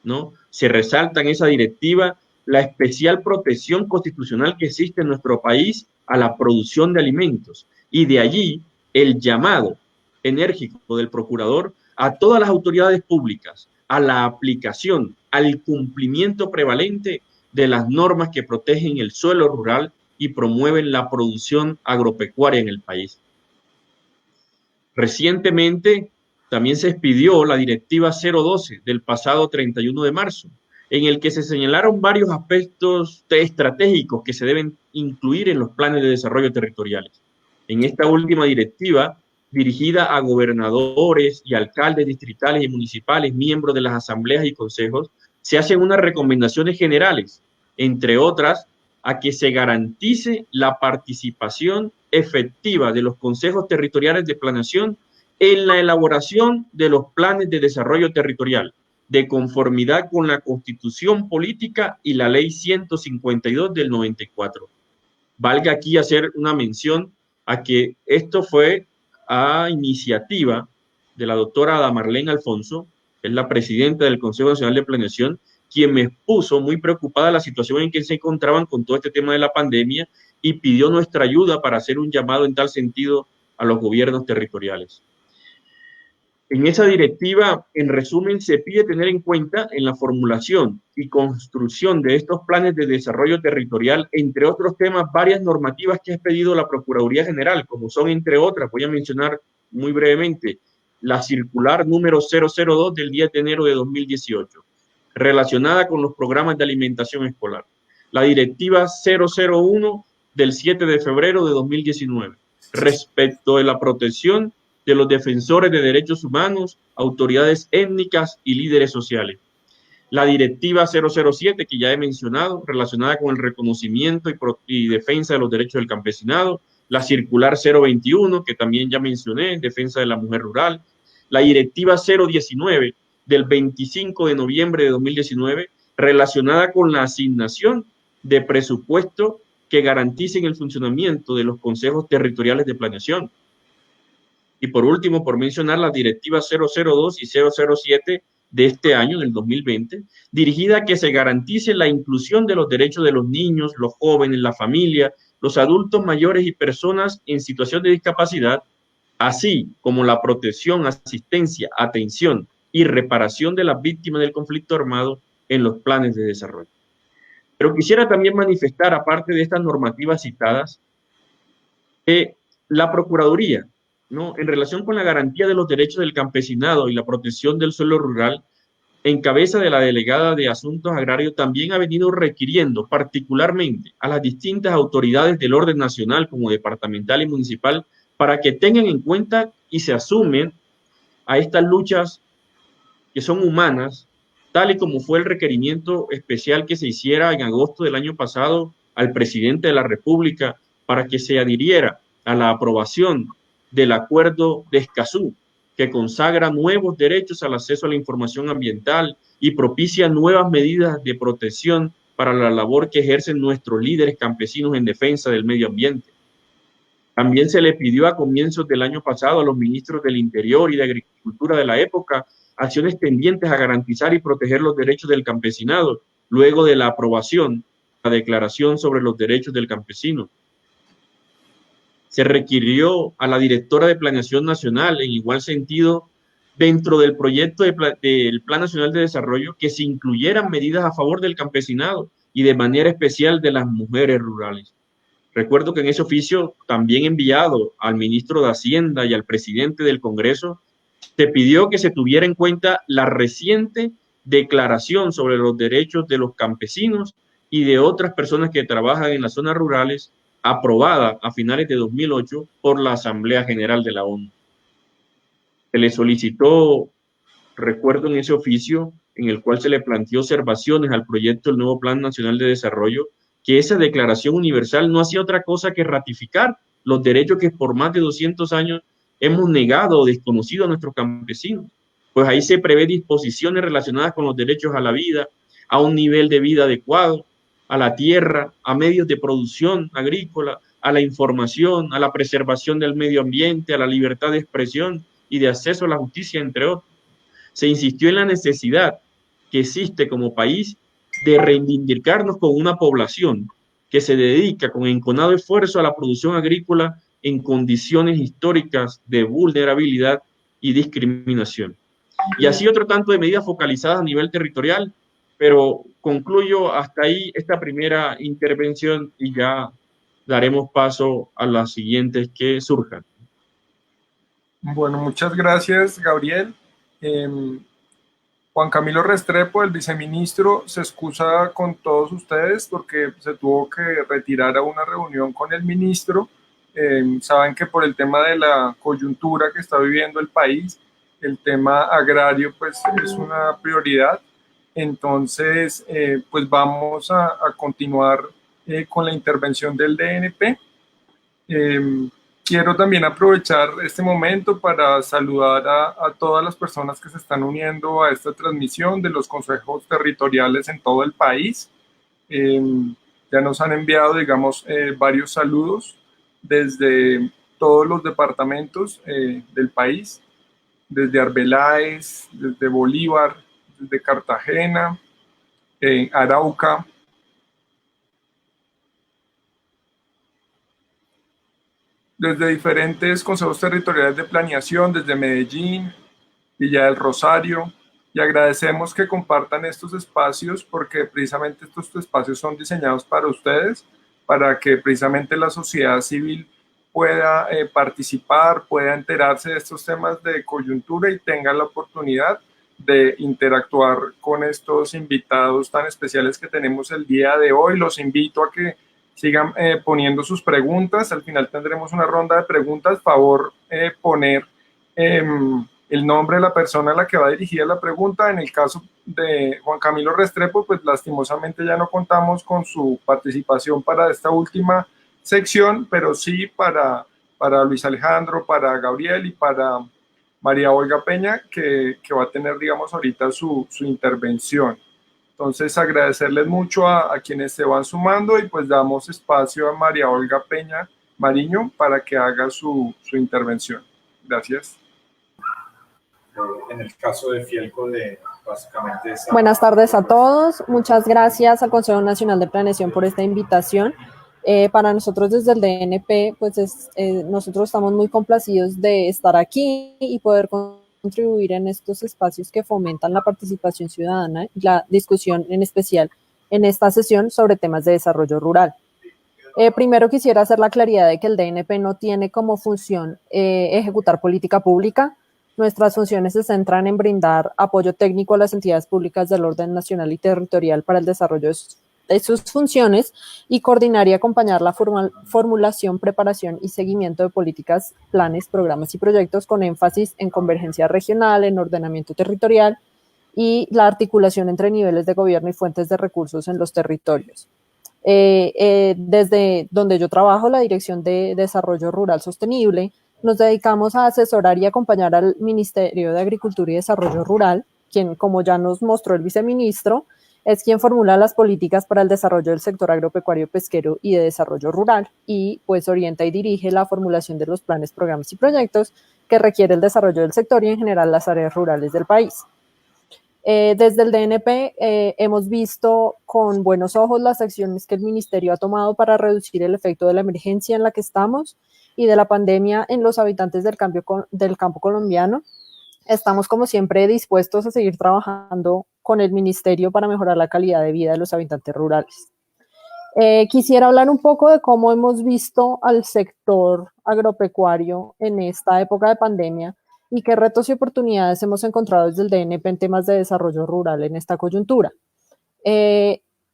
¿no? Se resalta en esa directiva la especial protección constitucional que existe en nuestro país a la producción de alimentos, y de allí el llamado enérgico del procurador a todas las autoridades públicas a la aplicación, al cumplimiento prevalente de las normas que protegen el suelo rural y promueven la producción agropecuaria en el país. Recientemente también se expidió la Directiva 012 del pasado 31 de marzo, en el que se señalaron varios aspectos estratégicos que se deben incluir en los planes de desarrollo territoriales. En esta última directiva, dirigida a gobernadores y alcaldes distritales y municipales, miembros de las asambleas y consejos, se hacen unas recomendaciones generales, entre otras, a que se garantice la participación efectiva de los consejos territoriales de planeación en la elaboración de los planes de desarrollo territorial, de conformidad con la Constitución Política y la Ley 152 del 94. Valga aquí hacer una mención a que esto fue a iniciativa de la doctora Adamarlene Alfonso, que es la presidenta del Consejo Nacional de Planeación, quien me expuso muy preocupada la situación en que se encontraban con todo este tema de la pandemia y pidió nuestra ayuda para hacer un llamado en tal sentido a los gobiernos territoriales. En esa directiva, en resumen, se pide tener en cuenta en la formulación y construcción de estos planes de desarrollo territorial, entre otros temas, varias normativas que ha expedido la Procuraduría General, como son, entre otras, voy a mencionar muy brevemente, la circular número 002 del 10 de enero de 2018, relacionada con los programas de alimentación escolar, la Directiva 001 del 7 de febrero de 2019, respecto de la protección de los defensores de derechos humanos, autoridades étnicas y líderes sociales. La Directiva 007, que ya he mencionado, relacionada con el reconocimiento y defensa de los derechos del campesinado. La Circular 021, que también ya mencioné, defensa de la mujer rural. La Directiva 019 del 25 de noviembre de 2019, relacionada con la asignación de presupuesto que garanticen el funcionamiento de los consejos territoriales de planeación. Y por último, por mencionar, la Directiva 002 y 007 de este año, del 2020, dirigida a que se garantice la inclusión de los derechos de los niños, los jóvenes, la familia, los adultos mayores y personas en situación de discapacidad, así como la protección, asistencia, atención y reparación de las víctimas del conflicto armado en los planes de desarrollo. Pero quisiera también manifestar, aparte de estas normativas citadas, la Procuraduría, ¿no?, en relación con la garantía de los derechos del campesinado y la protección del suelo rural, en cabeza de la delegada de Asuntos Agrarios, también ha venido requiriendo particularmente a las distintas autoridades del orden nacional, como departamental y municipal, para que tengan en cuenta y se asumen a estas luchas que son humanas, tal y como fue el requerimiento especial que se hiciera en agosto del año pasado al presidente de la República para que se adhiriera a la aprobación del Acuerdo de Escazú, que consagra nuevos derechos al acceso a la información ambiental y propicia nuevas medidas de protección para la labor que ejercen nuestros líderes campesinos en defensa del medio ambiente. También se le pidió a comienzos del año pasado a los ministros del Interior y de Agricultura de la época acciones tendientes a garantizar y proteger los derechos del campesinado, luego de la aprobación de la Declaración sobre los Derechos del Campesino. Se requirió a la directora de Planeación Nacional, en igual sentido, dentro del proyecto del Plan Nacional de Desarrollo, que se incluyeran medidas a favor del campesinado y de manera especial de las mujeres rurales. Recuerdo que en ese oficio, también enviado al ministro de Hacienda y al presidente del Congreso, se pidió que se tuviera en cuenta la reciente Declaración sobre los Derechos de los Campesinos y de otras personas que trabajan en las zonas rurales, aprobada a finales de 2008 por la Asamblea General de la ONU. Se le solicitó, recuerdo en ese oficio, en el cual se le planteó observaciones al proyecto del nuevo Plan Nacional de Desarrollo, que esa Declaración Universal no hacía otra cosa que ratificar los derechos que por más de 200 años hemos negado o desconocido a nuestros campesinos. Pues ahí se prevé disposiciones relacionadas con los derechos a la vida, a un nivel de vida adecuado, a la tierra, a medios de producción agrícola, a la información, a la preservación del medio ambiente, a la libertad de expresión y de acceso a la justicia, entre otros. Se insistió en la necesidad que existe como país de reivindicarnos con una población que se dedica con enconado esfuerzo a la producción agrícola en condiciones históricas de vulnerabilidad y discriminación. Y así otro tanto de medidas focalizadas a nivel territorial, pero concluyo hasta ahí esta primera intervención y ya daremos paso a las siguientes que surjan. Bueno, muchas gracias, Gabriel. Juan Camilo Restrepo, el viceministro, se excusa con todos ustedes porque se tuvo que retirar a una reunión con el ministro. Saben que por el tema de la coyuntura que está viviendo el país, el tema agrario pues es una prioridad. Entonces, pues vamos a continuar con la intervención del DNP. Quiero también aprovechar este momento para saludar a todas las personas que se están uniendo a esta transmisión de los consejos territoriales en todo el país. Ya nos han enviado, digamos, varios saludos desde todos los departamentos del país, desde Arbeláez, desde Bolívar, desde Cartagena, Arauca, desde diferentes consejos territoriales de planeación, desde Medellín, Villa del Rosario, y agradecemos que compartan estos espacios porque precisamente estos espacios son diseñados para ustedes, para que precisamente la sociedad civil pueda participar, pueda enterarse de estos temas de coyuntura y tenga la oportunidad de interactuar con estos invitados tan especiales que tenemos el día de hoy. Los invito a que sigan poniendo sus preguntas. Al final tendremos una ronda de preguntas. Favor poner el nombre de la persona a la que va dirigida la pregunta. En el caso de Juan Camilo Restrepo, pues lastimosamente ya no contamos con su participación para esta última sección, pero sí para Luis Alejandro, para Gabriel y para María Olga Peña, que va a tener, digamos, ahorita su intervención. Entonces, agradecerles mucho a quienes se van sumando y pues damos espacio a María Olga Peña Mariño para que haga su intervención. Gracias. En el caso de Fielco, básicamente... Buenas tardes a todos. Muchas gracias al Consejo Nacional de Planeación por esta invitación. Para nosotros desde el DNP, pues nosotros estamos muy complacidos de estar aquí y poder contribuir en estos espacios que fomentan la participación ciudadana y la discusión en especial en esta sesión sobre temas de desarrollo rural. Primero quisiera hacer la claridad de que el DNP no tiene como función ejecutar política pública. Nuestras funciones se centran en brindar apoyo técnico a las entidades públicas del orden nacional y territorial para el desarrollo de sus funciones y coordinar y acompañar la formulación, preparación y seguimiento de políticas, planes, programas y proyectos con énfasis en convergencia regional, en ordenamiento territorial y la articulación entre niveles de gobierno y fuentes de recursos en los territorios. Desde donde yo trabajo, la Dirección de Desarrollo Rural Sostenible, nos dedicamos a asesorar y acompañar al Ministerio de Agricultura y Desarrollo Rural, quien, como ya nos mostró el viceministro, es quien formula las políticas para el desarrollo del sector agropecuario, pesquero y de desarrollo rural y pues orienta y dirige la formulación de los planes, programas y proyectos que requiere el desarrollo del sector y en general las áreas rurales del país. Desde el DNP hemos visto con buenos ojos las acciones que el Ministerio ha tomado para reducir el efecto de la emergencia en la que estamos y de la pandemia en los habitantes del campo colombiano. Estamos, como siempre, dispuestos a seguir trabajando con el Ministerio para mejorar la calidad de vida de los habitantes rurales. Quisiera hablar un poco de cómo hemos visto al sector agropecuario en esta época de pandemia y qué retos y oportunidades hemos encontrado desde el DNP en temas de desarrollo rural en esta coyuntura.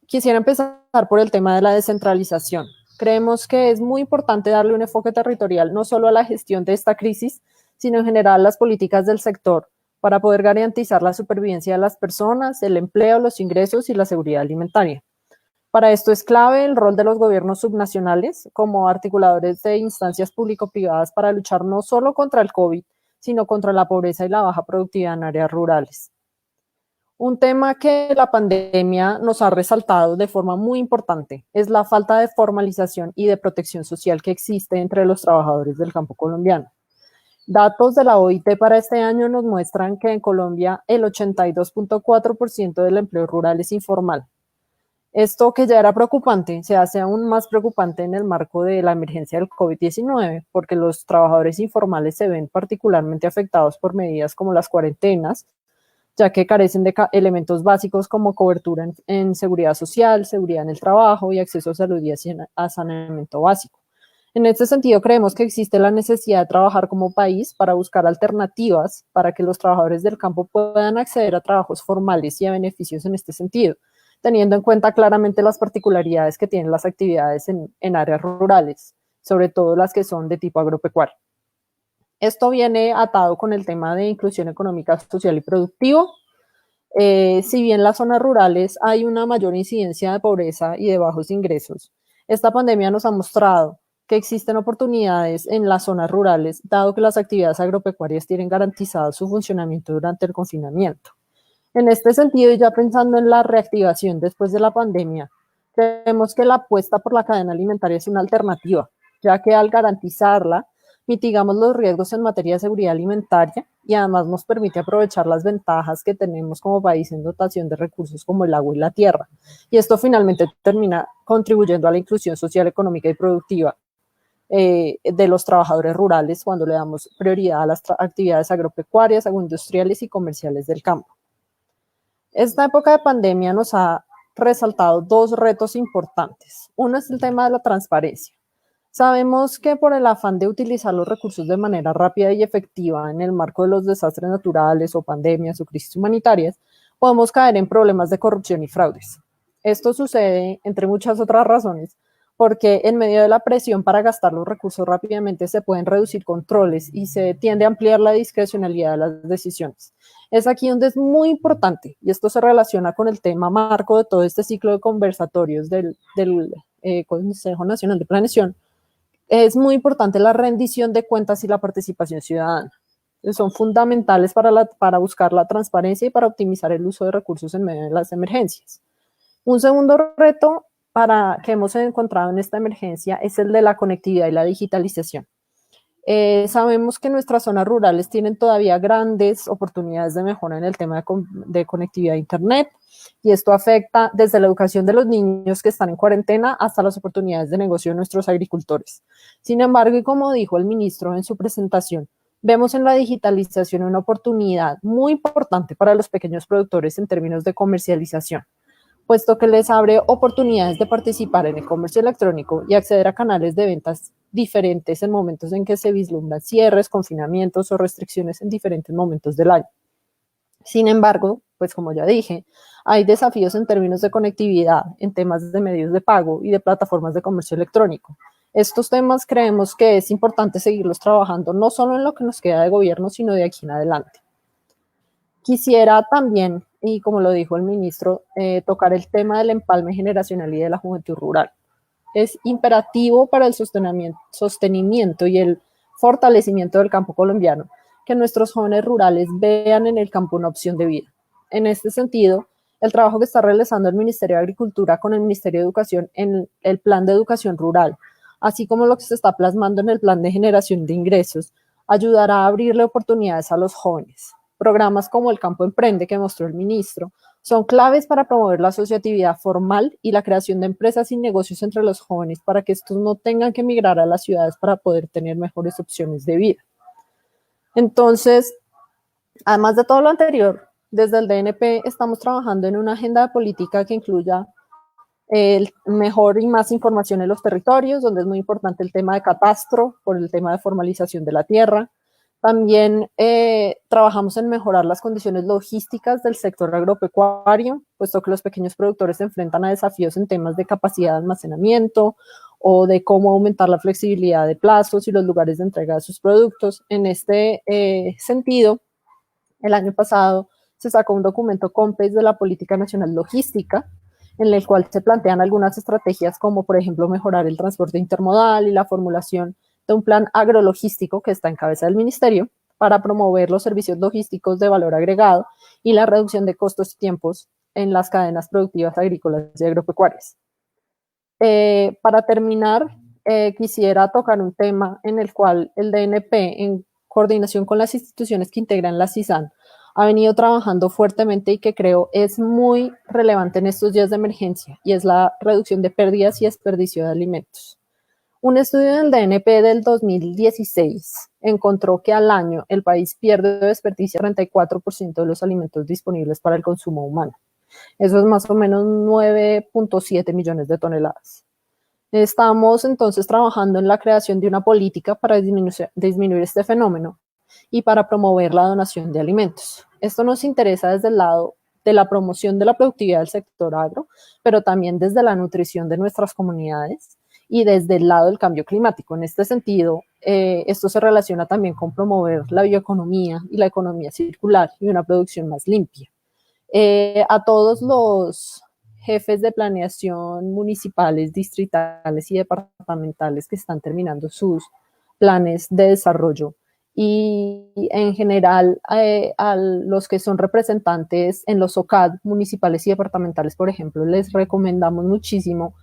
Quisiera empezar por el tema de la descentralización. Creemos que es muy importante darle un enfoque territorial no solo a la gestión de esta crisis, sino en general las políticas del sector para poder garantizar la supervivencia de las personas, el empleo, los ingresos y la seguridad alimentaria. Para esto es clave el rol de los gobiernos subnacionales como articuladores de instancias público-privadas para luchar no solo contra el COVID, sino contra la pobreza y la baja productividad en áreas rurales. Un tema que la pandemia nos ha resaltado de forma muy importante es la falta de formalización y de protección social que existe entre los trabajadores del campo colombiano. Datos de la OIT para este año nos muestran que en Colombia el 82.4% del empleo rural es informal. Esto, que ya era preocupante, se hace aún más preocupante en el marco de la emergencia del COVID-19, porque los trabajadores informales se ven particularmente afectados por medidas como las cuarentenas, ya que carecen de elementos básicos como cobertura en seguridad social, seguridad en el trabajo y acceso a salud y a saneamiento básico. En este sentido, creemos que existe la necesidad de trabajar como país para buscar alternativas para que los trabajadores del campo puedan acceder a trabajos formales y a beneficios en este sentido, teniendo en cuenta claramente las particularidades que tienen las actividades en áreas rurales, sobre todo las que son de tipo agropecuario. Esto viene atado con el tema de inclusión económica, social y productivo. Si bien en las zonas rurales hay una mayor incidencia de pobreza y de bajos ingresos, esta pandemia nos ha mostrado que existen oportunidades en las zonas rurales, dado que las actividades agropecuarias tienen garantizado su funcionamiento durante el confinamiento. En este sentido, y ya pensando en la reactivación después de la pandemia, creemos que la apuesta por la cadena alimentaria es una alternativa, ya que al garantizarla, mitigamos los riesgos en materia de seguridad alimentaria y además nos permite aprovechar las ventajas que tenemos como país en dotación de recursos como el agua y la tierra. Y esto finalmente termina contribuyendo a la inclusión social, económica y productiva de los trabajadores rurales cuando le damos prioridad a las actividades agropecuarias, agroindustriales y comerciales del campo. Esta época de pandemia nos ha resaltado dos retos importantes. Uno es el tema de la transparencia. Sabemos que por el afán de utilizar los recursos de manera rápida y efectiva en el marco de los desastres naturales o pandemias o crisis humanitarias, podemos caer en problemas de corrupción y fraudes. Esto sucede, entre muchas otras razones, porque en medio de la presión para gastar los recursos rápidamente se pueden reducir controles y se tiende a ampliar la discrecionalidad de las decisiones. Es aquí donde es muy importante, y esto se relaciona con el tema marco de todo este ciclo de conversatorios del Consejo Nacional de Planeación, es muy importante la rendición de cuentas y la participación ciudadana. Son fundamentales para buscar la transparencia y para optimizar el uso de recursos en medio de las emergencias. Un segundo reto que hemos encontrado en esta emergencia es el de la conectividad y la digitalización. Sabemos que nuestras zonas rurales tienen todavía grandes oportunidades de mejora en el tema de conectividad a Internet, y esto afecta desde la educación de los niños que están en cuarentena hasta las oportunidades de negocio de nuestros agricultores. Sin embargo, y como dijo el ministro en su presentación, vemos en la digitalización una oportunidad muy importante para los pequeños productores en términos de comercialización, puesto que les abre oportunidades de participar en el comercio electrónico y acceder a canales de ventas diferentes en momentos en que se vislumbran cierres, confinamientos o restricciones en diferentes momentos del año. Sin embargo, pues como ya dije, hay desafíos en términos de conectividad, en temas de medios de pago y de plataformas de comercio electrónico. Estos temas creemos que es importante seguirlos trabajando, no solo en lo que nos queda de gobierno, sino de aquí en adelante. Quisiera también, y como lo dijo el ministro, tocar el tema del empalme generacional y de la juventud rural. Es imperativo para el sostenimiento y el fortalecimiento del campo colombiano que nuestros jóvenes rurales vean en el campo una opción de vida. En este sentido, el trabajo que está realizando el Ministerio de Agricultura con el Ministerio de Educación en el Plan de Educación Rural, así como lo que se está plasmando en el Plan de Generación de Ingresos, ayudará a abrirle oportunidades a los jóvenes. Programas como el Campo Emprende, que mostró el ministro, son claves para promover la asociatividad formal y la creación de empresas y negocios entre los jóvenes para que estos no tengan que emigrar a las ciudades para poder tener mejores opciones de vida. Entonces, además de todo lo anterior, desde el DNP estamos trabajando en una agenda de política que incluya mejor y más información en los territorios, donde es muy importante el tema de catastro, por el tema de formalización de la tierra. También trabajamos en mejorar las condiciones logísticas del sector agropecuario, puesto que los pequeños productores se enfrentan a desafíos en temas de capacidad de almacenamiento o de cómo aumentar la flexibilidad de plazos y los lugares de entrega de sus productos. En este sentido, el año pasado se sacó un documento COMPES de la Política Nacional Logística, en el cual se plantean algunas estrategias como, por ejemplo, mejorar el transporte intermodal y la formulación de un plan agrologístico que está en cabeza del ministerio para promover los servicios logísticos de valor agregado y la reducción de costos y tiempos en las cadenas productivas agrícolas y agropecuarias. Para terminar, quisiera tocar un tema en el cual el DNP, en coordinación con las instituciones que integran la CISAN, ha venido trabajando fuertemente y que creo es muy relevante en estos días de emergencia, y es la reducción de pérdidas y desperdicio de alimentos. Un estudio del DNP del 2016 encontró que al año el país pierde o desperdicia 34% de los alimentos disponibles para el consumo humano. Eso es más o menos 9.7 millones de toneladas. Estamos entonces trabajando en la creación de una política para disminuir este fenómeno y para promover la donación de alimentos. Esto nos interesa desde el lado de la promoción de la productividad del sector agro, pero también desde la nutrición de nuestras comunidades y desde el lado del cambio climático. En este sentido, esto se relaciona también con promover la bioeconomía y la economía circular y una producción más limpia. A todos los jefes de planeación municipales, distritales y departamentales que están terminando sus planes de desarrollo, y en general a los que son representantes en los OCAD municipales y departamentales, por ejemplo, les recomendamos muchísimo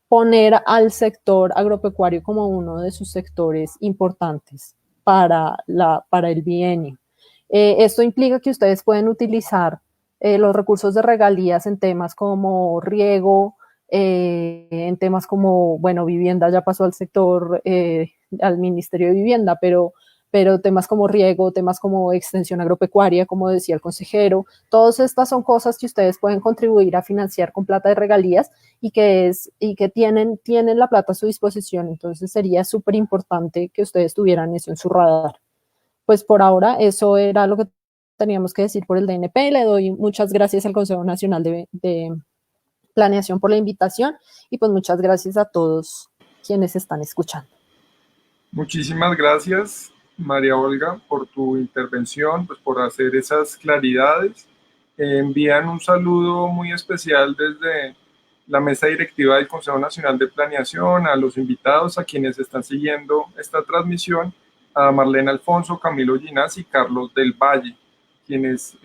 poner al sector agropecuario como uno de sus sectores importantes para el bienio. Esto implica que ustedes pueden utilizar los recursos de regalías en temas como riego, en temas como, bueno, vivienda ya pasó al sector, al Ministerio de Vivienda, pero temas como riego, temas como extensión agropecuaria, como decía el consejero, todas estas son cosas que ustedes pueden contribuir a financiar con plata de regalías y que tienen la plata a su disposición. Entonces sería súper importante que ustedes tuvieran eso en su radar. Pues por ahora eso era lo que teníamos que decir por el DNP. Le doy muchas gracias al Consejo Nacional de Planeación por la invitación y pues muchas gracias a todos quienes están escuchando. Muchísimas gracias, María Olga, por tu intervención, pues por hacer esas claridades. Envían un saludo muy especial desde la mesa directiva del Consejo Nacional de Planeación, a los invitados, a quienes están siguiendo esta transmisión, a Marlene Alfonso, Camilo Ginás y Carlos del Valle, quienes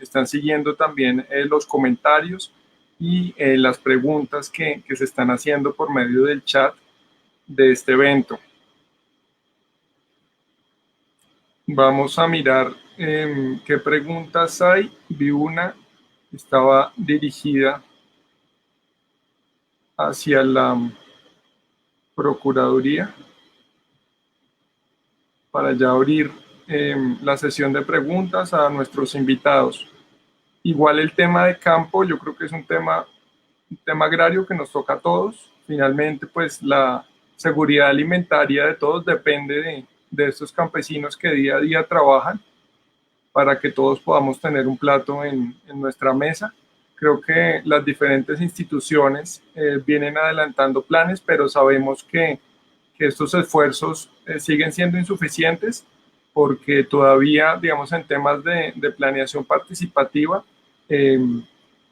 están siguiendo también los comentarios y las preguntas que se están haciendo por medio del chat de este evento. Vamos a mirar qué preguntas hay. Vi una, estaba dirigida hacia la Procuraduría para ya abrir la sesión de preguntas a nuestros invitados. Igual el tema de campo, yo creo que es un tema agrario que nos toca a todos. Finalmente, pues la seguridad alimentaria de todos depende de estos campesinos que día a día trabajan para que todos podamos tener un plato en nuestra mesa. Creo que las diferentes instituciones vienen adelantando planes, pero sabemos que estos esfuerzos siguen siendo insuficientes porque todavía, digamos, en temas de planeación participativa,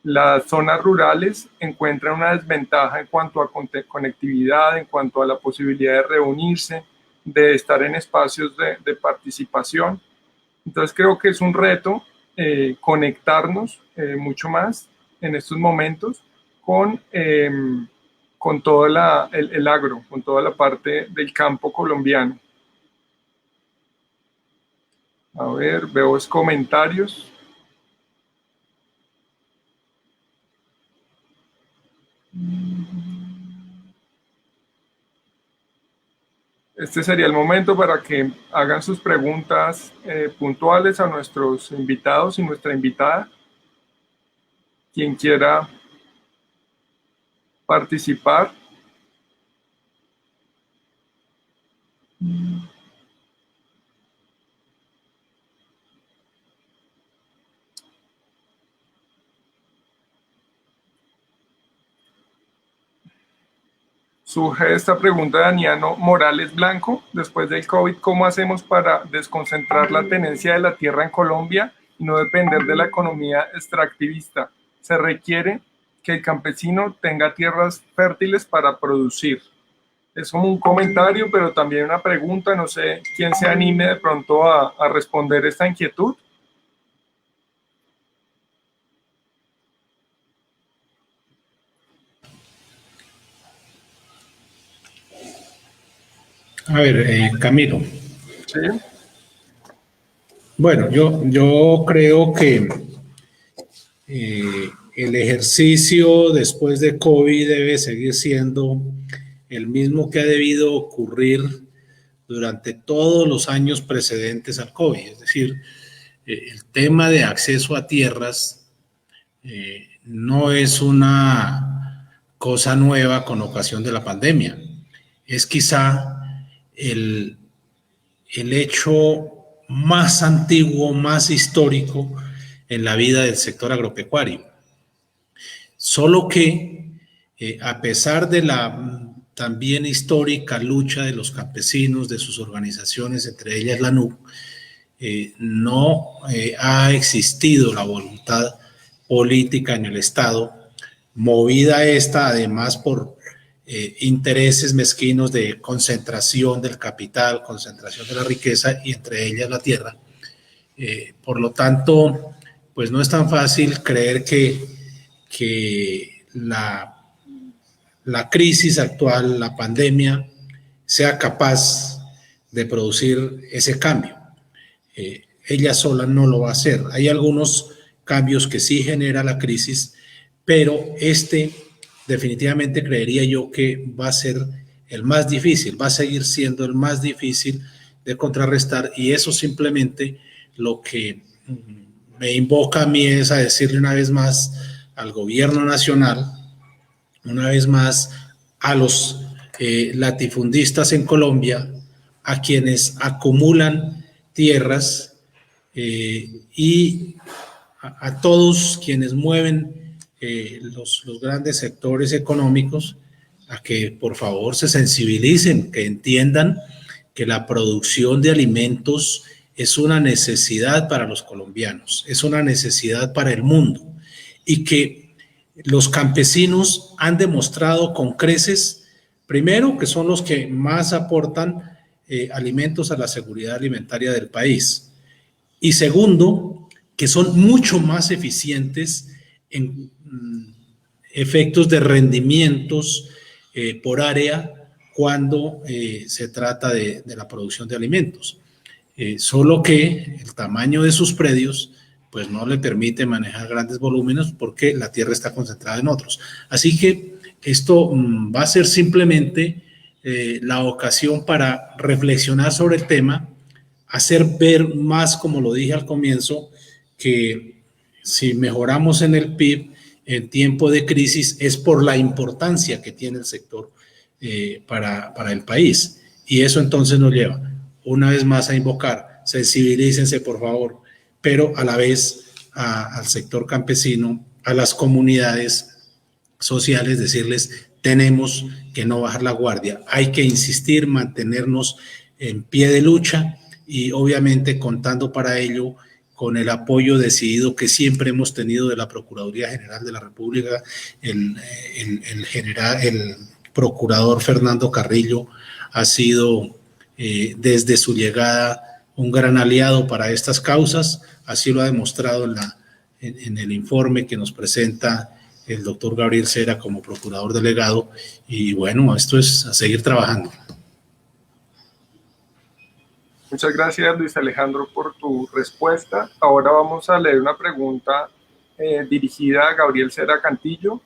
las zonas rurales encuentran una desventaja en cuanto a conectividad, en cuanto a la posibilidad de reunirse, de estar en espacios de participación. Entonces creo que es un reto conectarnos mucho más en estos momentos con todo el agro, con toda la parte del campo colombiano. A ver, veo los comentarios. Este sería el momento para que hagan sus preguntas puntuales a nuestros invitados y nuestra invitada. Quien quiera participar. Surge esta pregunta de Daniano Morales Blanco. Después del COVID, ¿cómo hacemos para desconcentrar la tenencia de la tierra en Colombia y no depender de la economía extractivista? Se requiere que el campesino tenga tierras fértiles para producir. Es como un comentario, pero también una pregunta. No sé quién se anime de pronto a responder esta inquietud. A ver, Camilo. Sí. Bueno, yo creo que el ejercicio después de COVID debe seguir siendo el mismo que ha debido ocurrir durante todos los años precedentes al COVID. Es decir, el tema de acceso a tierras no es una cosa nueva con ocasión de la pandemia. Es quizá el hecho más antiguo, más histórico en la vida del sector agropecuario. Solo que, a pesar de la también histórica lucha de los campesinos, de sus organizaciones, entre ellas la NUC, no ha existido la voluntad política en el Estado, movida esta además por intereses mezquinos de concentración del capital, concentración de la riqueza y entre ellas la tierra. Por lo tanto, pues no es tan fácil creer que la crisis actual, la pandemia, sea capaz de producir ese cambio. Ella sola no lo va a hacer. Hay algunos cambios que sí genera la crisis, pero definitivamente creería yo que va a ser el más difícil, va a seguir siendo el más difícil de contrarrestar, y eso simplemente lo que me invoca a mí es a decirle una vez más al gobierno nacional, una vez más a los latifundistas en Colombia, a quienes acumulan tierras y a todos quienes mueven los grandes sectores económicos a que por favor se sensibilicen, que entiendan que la producción de alimentos es una necesidad para los colombianos, es una necesidad para el mundo, y que los campesinos han demostrado con creces, primero, que son los que más aportan alimentos a la seguridad alimentaria del país, y segundo, que son mucho más eficientes en efectos de rendimientos por área cuando se trata de la producción de alimentos. Solo que el tamaño de sus predios pues no le permite manejar grandes volúmenes porque la tierra está concentrada en otros. Así que esto va a ser simplemente la ocasión para reflexionar sobre el tema, hacer ver más, como lo dije al comienzo, que si mejoramos en el PIB en tiempo de crisis es por la importancia que tiene el sector para el país. Y eso entonces nos lleva una vez más a invocar, sensibilícense por favor, pero a la vez al sector campesino, a las comunidades sociales, decirles, tenemos que no bajar la guardia, hay que insistir, mantenernos en pie de lucha y obviamente contando para ello con el apoyo decidido que siempre hemos tenido de la Procuraduría General de la República, el procurador Fernando Carrillo ha sido desde su llegada un gran aliado para estas causas, así lo ha demostrado en el informe que nos presenta el doctor Gabriel Cera como procurador delegado, y bueno, esto es a seguir trabajando. Muchas gracias, Luis Alejandro, por tu respuesta. Ahora vamos a leer una pregunta dirigida a Gabriel Cera Cantillo.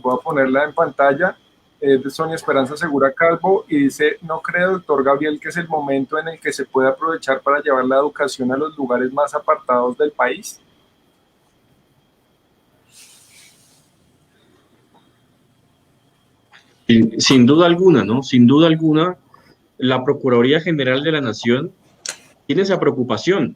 Voy a ponerla en pantalla. Es de Sonia Esperanza Segura Calvo y dice: ¿no cree, doctor Gabriel, que es el momento en el que se puede aprovechar para llevar la educación a los lugares más apartados del país? Sin duda alguna, ¿no? Sin duda alguna, la Procuraduría General de la Nación tiene esa preocupación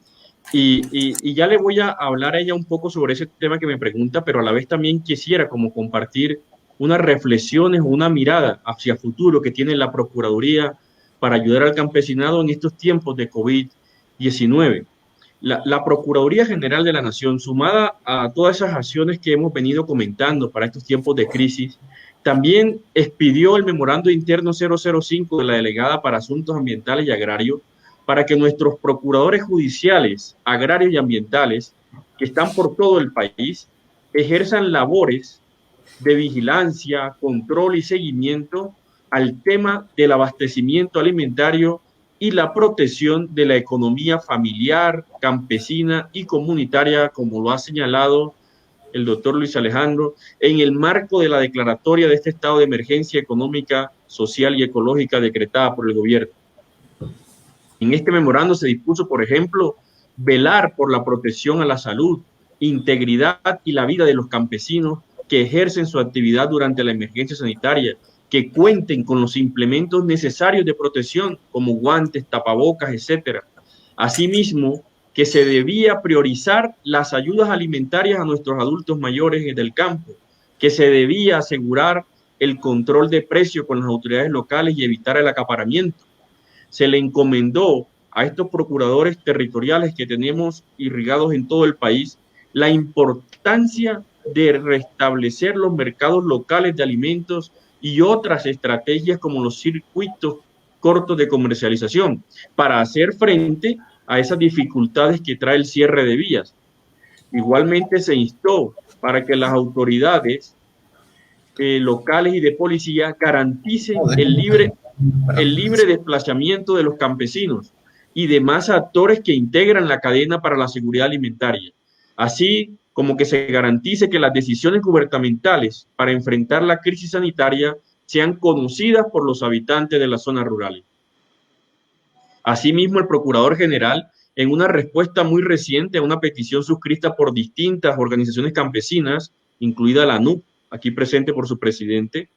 y ya le voy a hablar a ella un poco sobre ese tema que me pregunta, pero a la vez también quisiera como compartir unas reflexiones o una mirada hacia futuro que tiene la Procuraduría para ayudar al campesinado en estos tiempos de COVID-19. La Procuraduría General de la Nación, sumada a todas esas acciones que hemos venido comentando para estos tiempos de crisis, también expidió el memorando interno 005 de la delegada para Asuntos Ambientales y Agrarios para que nuestros procuradores judiciales, agrarios y ambientales, que están por todo el país, ejerzan labores de vigilancia, control y seguimiento al tema del abastecimiento alimentario y la protección de la economía familiar, campesina y comunitaria, como lo ha señalado el doctor Luis Alejandro, en el marco de la declaratoria de este estado de emergencia económica, social y ecológica decretada por el gobierno. En este memorando se dispuso, por ejemplo, velar por la protección a la salud, integridad y la vida de los campesinos que ejercen su actividad durante la emergencia sanitaria, que cuenten con los implementos necesarios de protección, como guantes, tapabocas, etc. Asimismo, que se debía priorizar las ayudas alimentarias a nuestros adultos mayores del campo, que se debía asegurar el control de precios con las autoridades locales y evitar el acaparamiento. Se le encomendó a estos procuradores territoriales que tenemos irrigados en todo el país la importancia de restablecer los mercados locales de alimentos y otras estrategias como los circuitos cortos de comercialización para hacer frente a esas dificultades que trae el cierre de vías. Igualmente se instó para que las autoridades locales y de policía garanticen el libre desplazamiento de los campesinos y demás actores que integran la cadena para la seguridad alimentaria, así como que se garantice que las decisiones gubernamentales para enfrentar la crisis sanitaria sean conocidas por los habitantes de las zonas rurales. Asimismo, el Procurador General, en una respuesta muy reciente a una petición suscrita por distintas organizaciones campesinas, incluida la ANUP, aquí presente por su presidente,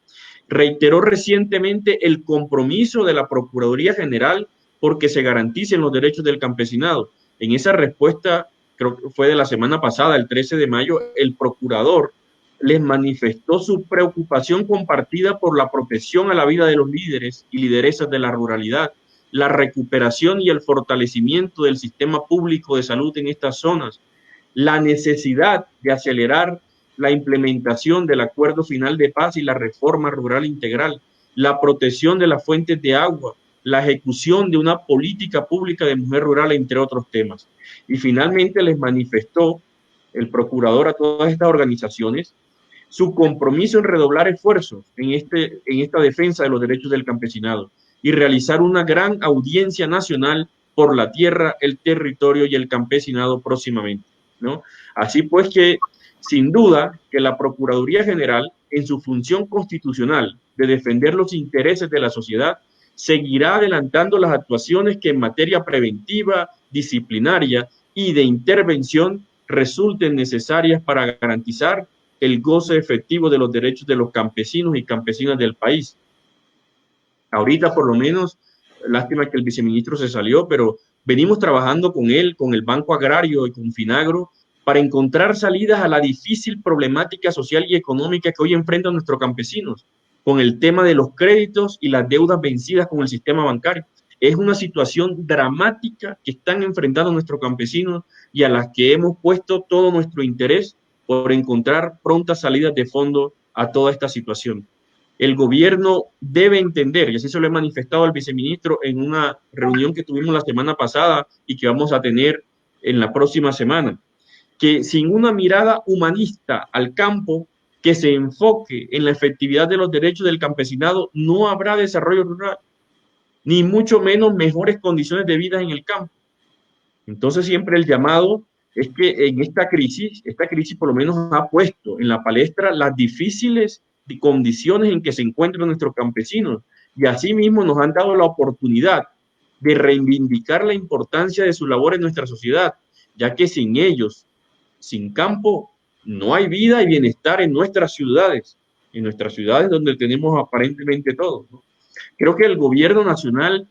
reiteró recientemente el compromiso de la Procuraduría General porque se garanticen los derechos del campesinado. En esa respuesta, creo que fue de la semana pasada, el 13 de mayo, el procurador les manifestó su preocupación compartida por la protección a la vida de los líderes y lideresas de la ruralidad, la recuperación y el fortalecimiento del sistema público de salud en estas zonas, la necesidad de acelerar la implementación del acuerdo final de paz y la reforma rural integral, la protección de las fuentes de agua, la ejecución de una política pública de mujer rural, entre otros temas. Y finalmente les manifestó el procurador a todas estas organizaciones su compromiso en redoblar esfuerzos en esta defensa de los derechos del campesinado y realizar una gran audiencia nacional por la tierra, el territorio y el campesinado próximamente, ¿no? Así pues que, sin duda, que la Procuraduría General, en su función constitucional de defender los intereses de la sociedad, seguirá adelantando las actuaciones que en materia preventiva, disciplinaria y de intervención resulten necesarias para garantizar el goce efectivo de los derechos de los campesinos y campesinas del país. Ahorita, por lo menos, lástima que el viceministro se salió, pero venimos trabajando con él, con el Banco Agrario y con Finagro, para encontrar salidas a la difícil problemática social y económica que hoy enfrentan nuestros campesinos, con el tema de los créditos y las deudas vencidas con el sistema bancario. Es una situación dramática que están enfrentando nuestros campesinos y a las que hemos puesto todo nuestro interés por encontrar prontas salidas de fondo a toda esta situación. El gobierno debe entender, y así se lo he manifestado al viceministro en una reunión que tuvimos la semana pasada y que vamos a tener en la próxima semana, que sin una mirada humanista al campo que se enfoque en la efectividad de los derechos del campesinado, no habrá desarrollo rural, ni mucho menos mejores condiciones de vida en el campo. Entonces siempre el llamado es que en esta crisis por lo menos ha puesto en la palestra las difíciles condiciones en que se encuentran nuestros campesinos y asimismo nos han dado la oportunidad de reivindicar la importancia de su labor en nuestra sociedad, ya que sin ellos, sin campo, no hay vida y bienestar en nuestras ciudades donde tenemos aparentemente todo, ¿no? Creo que el gobierno nacional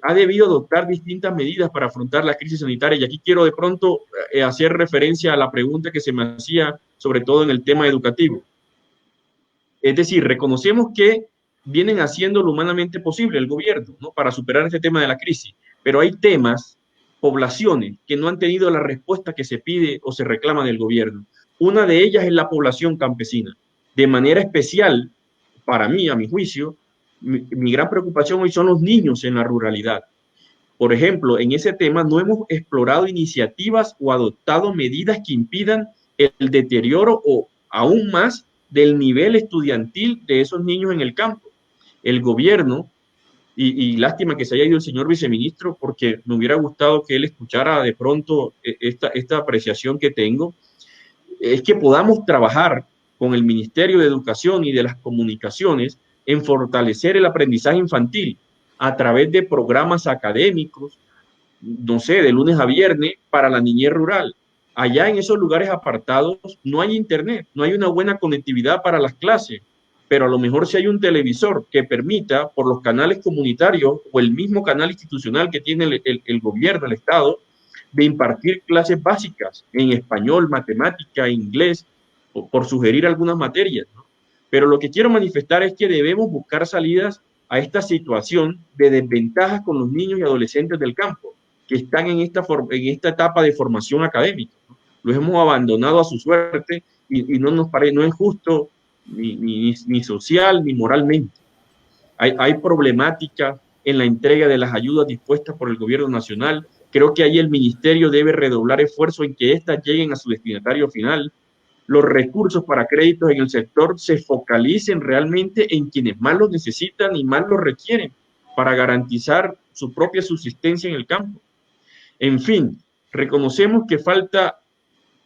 ha debido adoptar distintas medidas para afrontar la crisis sanitaria y aquí quiero de pronto hacer referencia a la pregunta que se me hacía, sobre todo en el tema educativo. Es decir, reconocemos que vienen haciendo lo humanamente posible el gobierno, ¿no?, para superar este tema de la crisis, pero hay temas, poblaciones que no han tenido la respuesta que se pide o se reclama del gobierno. Una de ellas es la población campesina. De manera especial, para mí, a mi juicio, mi gran preocupación hoy son los niños en la ruralidad. Por ejemplo, en ese tema no hemos explorado iniciativas o adoptado medidas que impidan el deterioro o aún más del nivel estudiantil de esos niños en el campo. El gobierno, y lástima que se haya ido el señor viceministro, porque me hubiera gustado que él escuchara de pronto esta apreciación que tengo, es que podamos trabajar con el Ministerio de Educación y de las Comunicaciones en fortalecer el aprendizaje infantil a través de programas académicos, no sé, de lunes a viernes para la niñez rural. Allá en esos lugares apartados no hay internet, no hay una buena conectividad para las clases, pero a lo mejor si hay un televisor que permita por los canales comunitarios o el mismo canal institucional que tiene el gobierno, el Estado, de impartir clases básicas en español, matemática, inglés, por sugerir algunas materias, ¿no? Pero lo que quiero manifestar es que debemos buscar salidas a esta situación de desventajas con los niños y adolescentes del campo, que están en esta etapa de formación académica, ¿no? Los hemos abandonado a su suerte y no nos parece, no es justo ni social ni moralmente. Hay problemática en la entrega de las ayudas dispuestas por el gobierno nacional. Creo que ahí el ministerio debe redoblar esfuerzo en que éstas lleguen a su destinatario final. Los recursos para créditos en el sector se focalicen realmente en quienes más los necesitan y más los requieren para garantizar su propia subsistencia en el campo. En fin, reconocemos que falta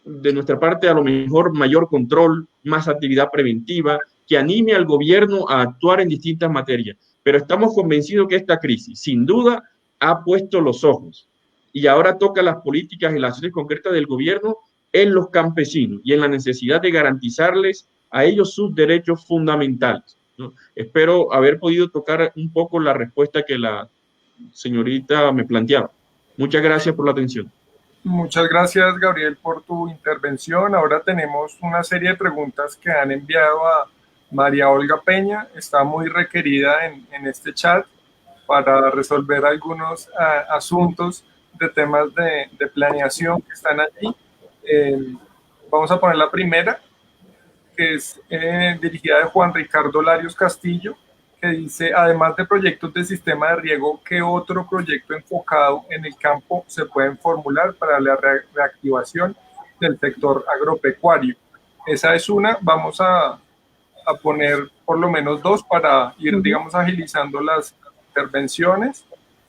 de nuestra parte a lo mejor mayor control, más actividad preventiva, que anime al gobierno a actuar en distintas materias. Pero estamos convencidos que esta crisis, sin duda, ha puesto los ojos y ahora toca las políticas y las acciones concretas del gobierno en los campesinos y en la necesidad de garantizarles a ellos sus derechos fundamentales, ¿no? Espero haber podido tocar un poco la respuesta que la señorita me planteaba. Muchas gracias por la atención. Muchas gracias, Gabriel, por tu intervención. Ahora tenemos una serie de preguntas que han enviado a María Olga Peña. Está muy requerida en este chat para resolver algunos asuntos de temas de planeación que están allí. Vamos a poner la primera, que es dirigida de Juan Ricardo Larios Castillo, que dice, además de proyectos de sistema de riego, ¿qué otro proyecto enfocado en el campo se pueden formular para la reactivación del sector agropecuario? Esa es una. Vamos a poner por lo menos dos para ir, digamos, agilizando las intervenciones.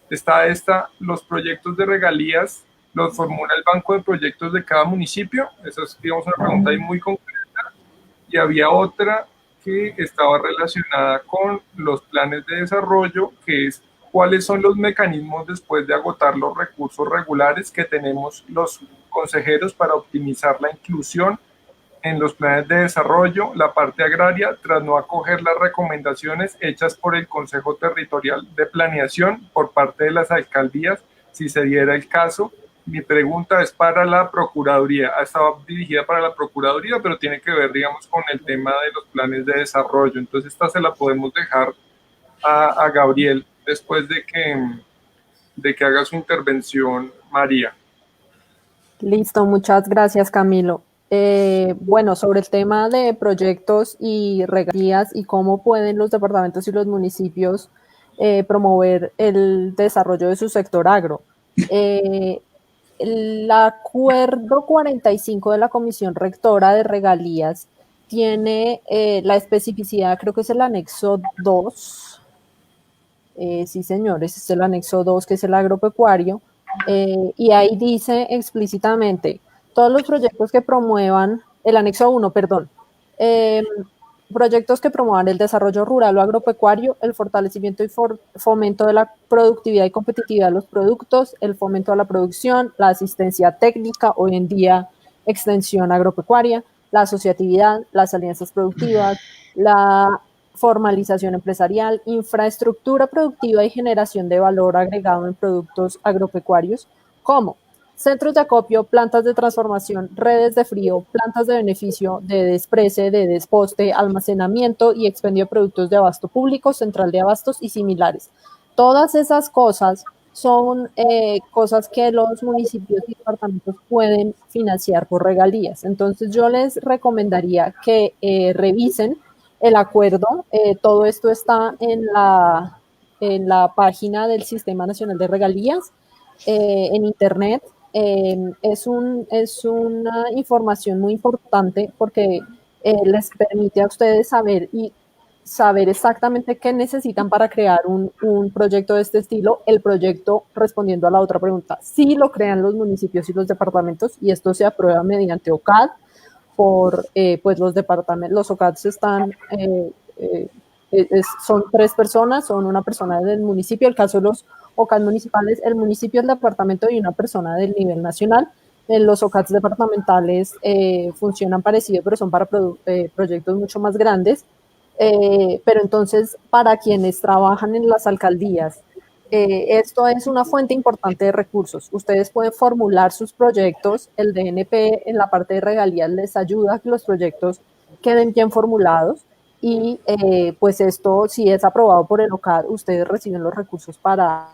Está los proyectos de regalías, los formula el banco de proyectos de cada municipio. Esa es, digamos, una pregunta ahí muy concreta. Y había otra que estaba relacionada con los planes de desarrollo, que es cuáles son los mecanismos después de agotar los recursos regulares que tenemos los consejeros para optimizar la inclusión en los planes de desarrollo, la parte agraria, tras no acoger las recomendaciones hechas por el Consejo Territorial de Planeación por parte de las alcaldías, si se diera el caso. Mi pregunta es para la Procuraduría. Estaba dirigida para la Procuraduría, pero tiene que ver, digamos, con el tema de los planes de desarrollo. Entonces, esta se la podemos dejar a Gabriel después de que haga su intervención, María. Listo, muchas gracias, Camilo. Bueno, sobre el tema de proyectos y regalías y cómo pueden los departamentos y los municipios promover el desarrollo de su sector agro. El acuerdo 45 de la Comisión Rectora de Regalías tiene la especificidad, creo que es el anexo 2. Sí, señores, es el anexo 2, que es el agropecuario. Y ahí dice explícitamente, todos los proyectos que promuevan, el anexo 1, perdón, proyectos que promuevan el desarrollo rural o agropecuario, el fortalecimiento y fomento de la productividad y competitividad de los productos, el fomento a la producción, la asistencia técnica, hoy en día extensión agropecuaria, la asociatividad, las alianzas productivas, la formalización empresarial, infraestructura productiva y generación de valor agregado en productos agropecuarios, como centros de acopio, plantas de transformación, redes de frío, plantas de beneficio, de desprece, de desposte, almacenamiento y expendio de productos de abasto público, central de abastos y similares. Todas esas cosas son cosas que los municipios y departamentos pueden financiar por regalías. Entonces yo les recomendaría que revisen el acuerdo. Todo esto está en la página del Sistema Nacional de Regalías, en internet. Es una información muy importante porque les permite a ustedes saber exactamente qué necesitan para crear un proyecto de este estilo. El proyecto, respondiendo a la otra pregunta, sí lo crean los municipios y los departamentos, y esto se aprueba mediante OCAD por pues los departamentos. Los OCADs están son 3 personas, son una persona del municipio, el caso de los OCAD municipales, el municipio, el departamento y una persona del nivel nacional. Los OCADs departamentales funcionan parecido, pero son para proyectos mucho más grandes. Pero entonces, para quienes trabajan en las alcaldías, esto es una fuente importante de recursos. Ustedes pueden formular sus proyectos, el DNP en la parte de regalías les ayuda a que los proyectos queden bien formulados. Y pues esto, si es aprobado por el OCAD, ustedes reciben los recursos para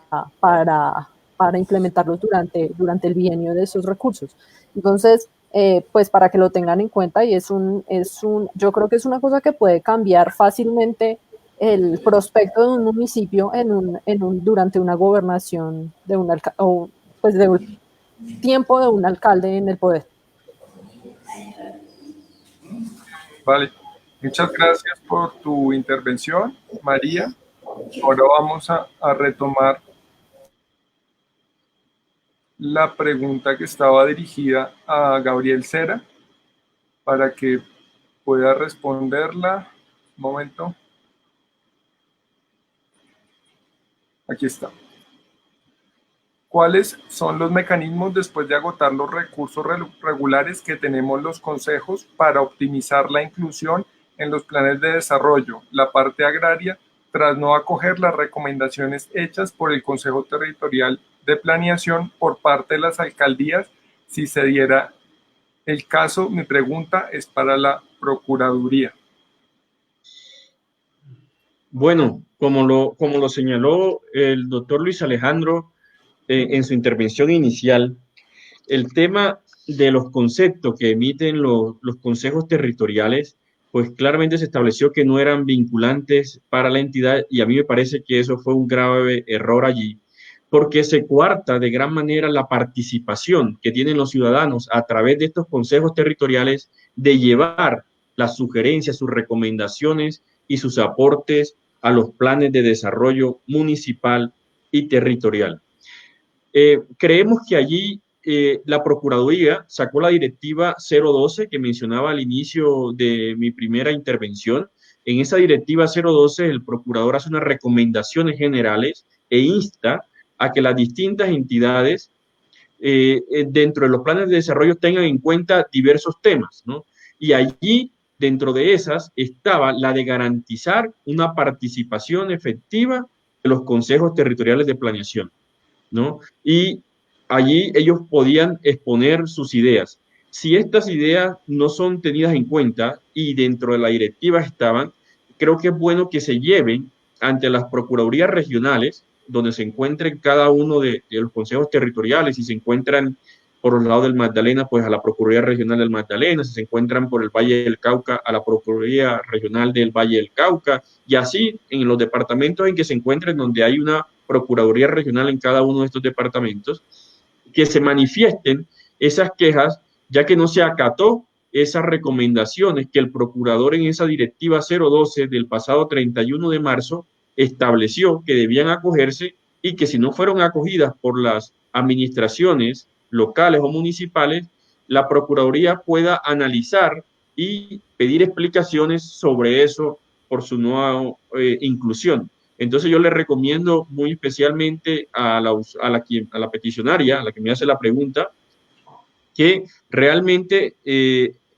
implementarlos durante el bienio de esos recursos. Entonces, pues para que lo tengan en cuenta, y yo creo que es una cosa que puede cambiar fácilmente el prospecto de un municipio durante una gobernación de un tiempo de un alcalde en el poder. Vale. Muchas gracias por tu intervención, María. Ahora vamos a retomar la pregunta que estaba dirigida a Gabriel Cera para que pueda responderla. Un momento. Aquí está. ¿Cuáles son los mecanismos después de agotar los recursos regulares que tenemos los consejos para optimizar la inclusión en los planes de desarrollo, la parte agraria, tras no acoger las recomendaciones hechas por el Consejo Territorial de Planeación por parte de las alcaldías, Si se diera el caso, mi pregunta es para la Procuraduría. Bueno, como lo señaló el doctor Luis Alejandro en su intervención inicial, el tema de los conceptos que emiten los consejos territoriales, pues claramente se estableció que no eran vinculantes para la entidad y a mí me parece que eso fue un grave error allí, porque se coarta de gran manera la participación que tienen los ciudadanos a través de estos consejos territoriales de llevar las sugerencias, sus recomendaciones y sus aportes a los planes de desarrollo municipal y territorial. Creemos que allí la Procuraduría sacó la directiva 012 que mencionaba al inicio de mi primera intervención. En esa directiva 012 el procurador hace unas recomendaciones generales e insta a que las distintas entidades dentro de los planes de desarrollo tengan en cuenta diversos temas, ¿no? Y allí, dentro de esas, estaba la de garantizar una participación efectiva de los consejos territoriales de planeación, ¿no? Y allí ellos podían exponer sus ideas. Si estas ideas no son tenidas en cuenta y dentro de la directiva estaban, creo que es bueno que se lleven ante las procuradurías regionales, donde se encuentren cada uno de los consejos territoriales. Si se encuentran por los lados del Magdalena, pues a la Procuraduría Regional del Magdalena. Si se encuentran por el Valle del Cauca, a la Procuraduría Regional del Valle del Cauca, y así en los departamentos en que se encuentren, donde hay una Procuraduría Regional en cada uno de estos departamentos, que se manifiesten esas quejas, ya que no se acató esas recomendaciones que el procurador en esa directiva 012 del pasado 31 de marzo estableció que debían acogerse y que si no fueron acogidas por las administraciones locales o municipales, la Procuraduría pueda analizar y pedir explicaciones sobre eso por su nueva inclusión. Entonces yo le recomiendo muy especialmente a la peticionaria, a la que me hace la pregunta, que realmente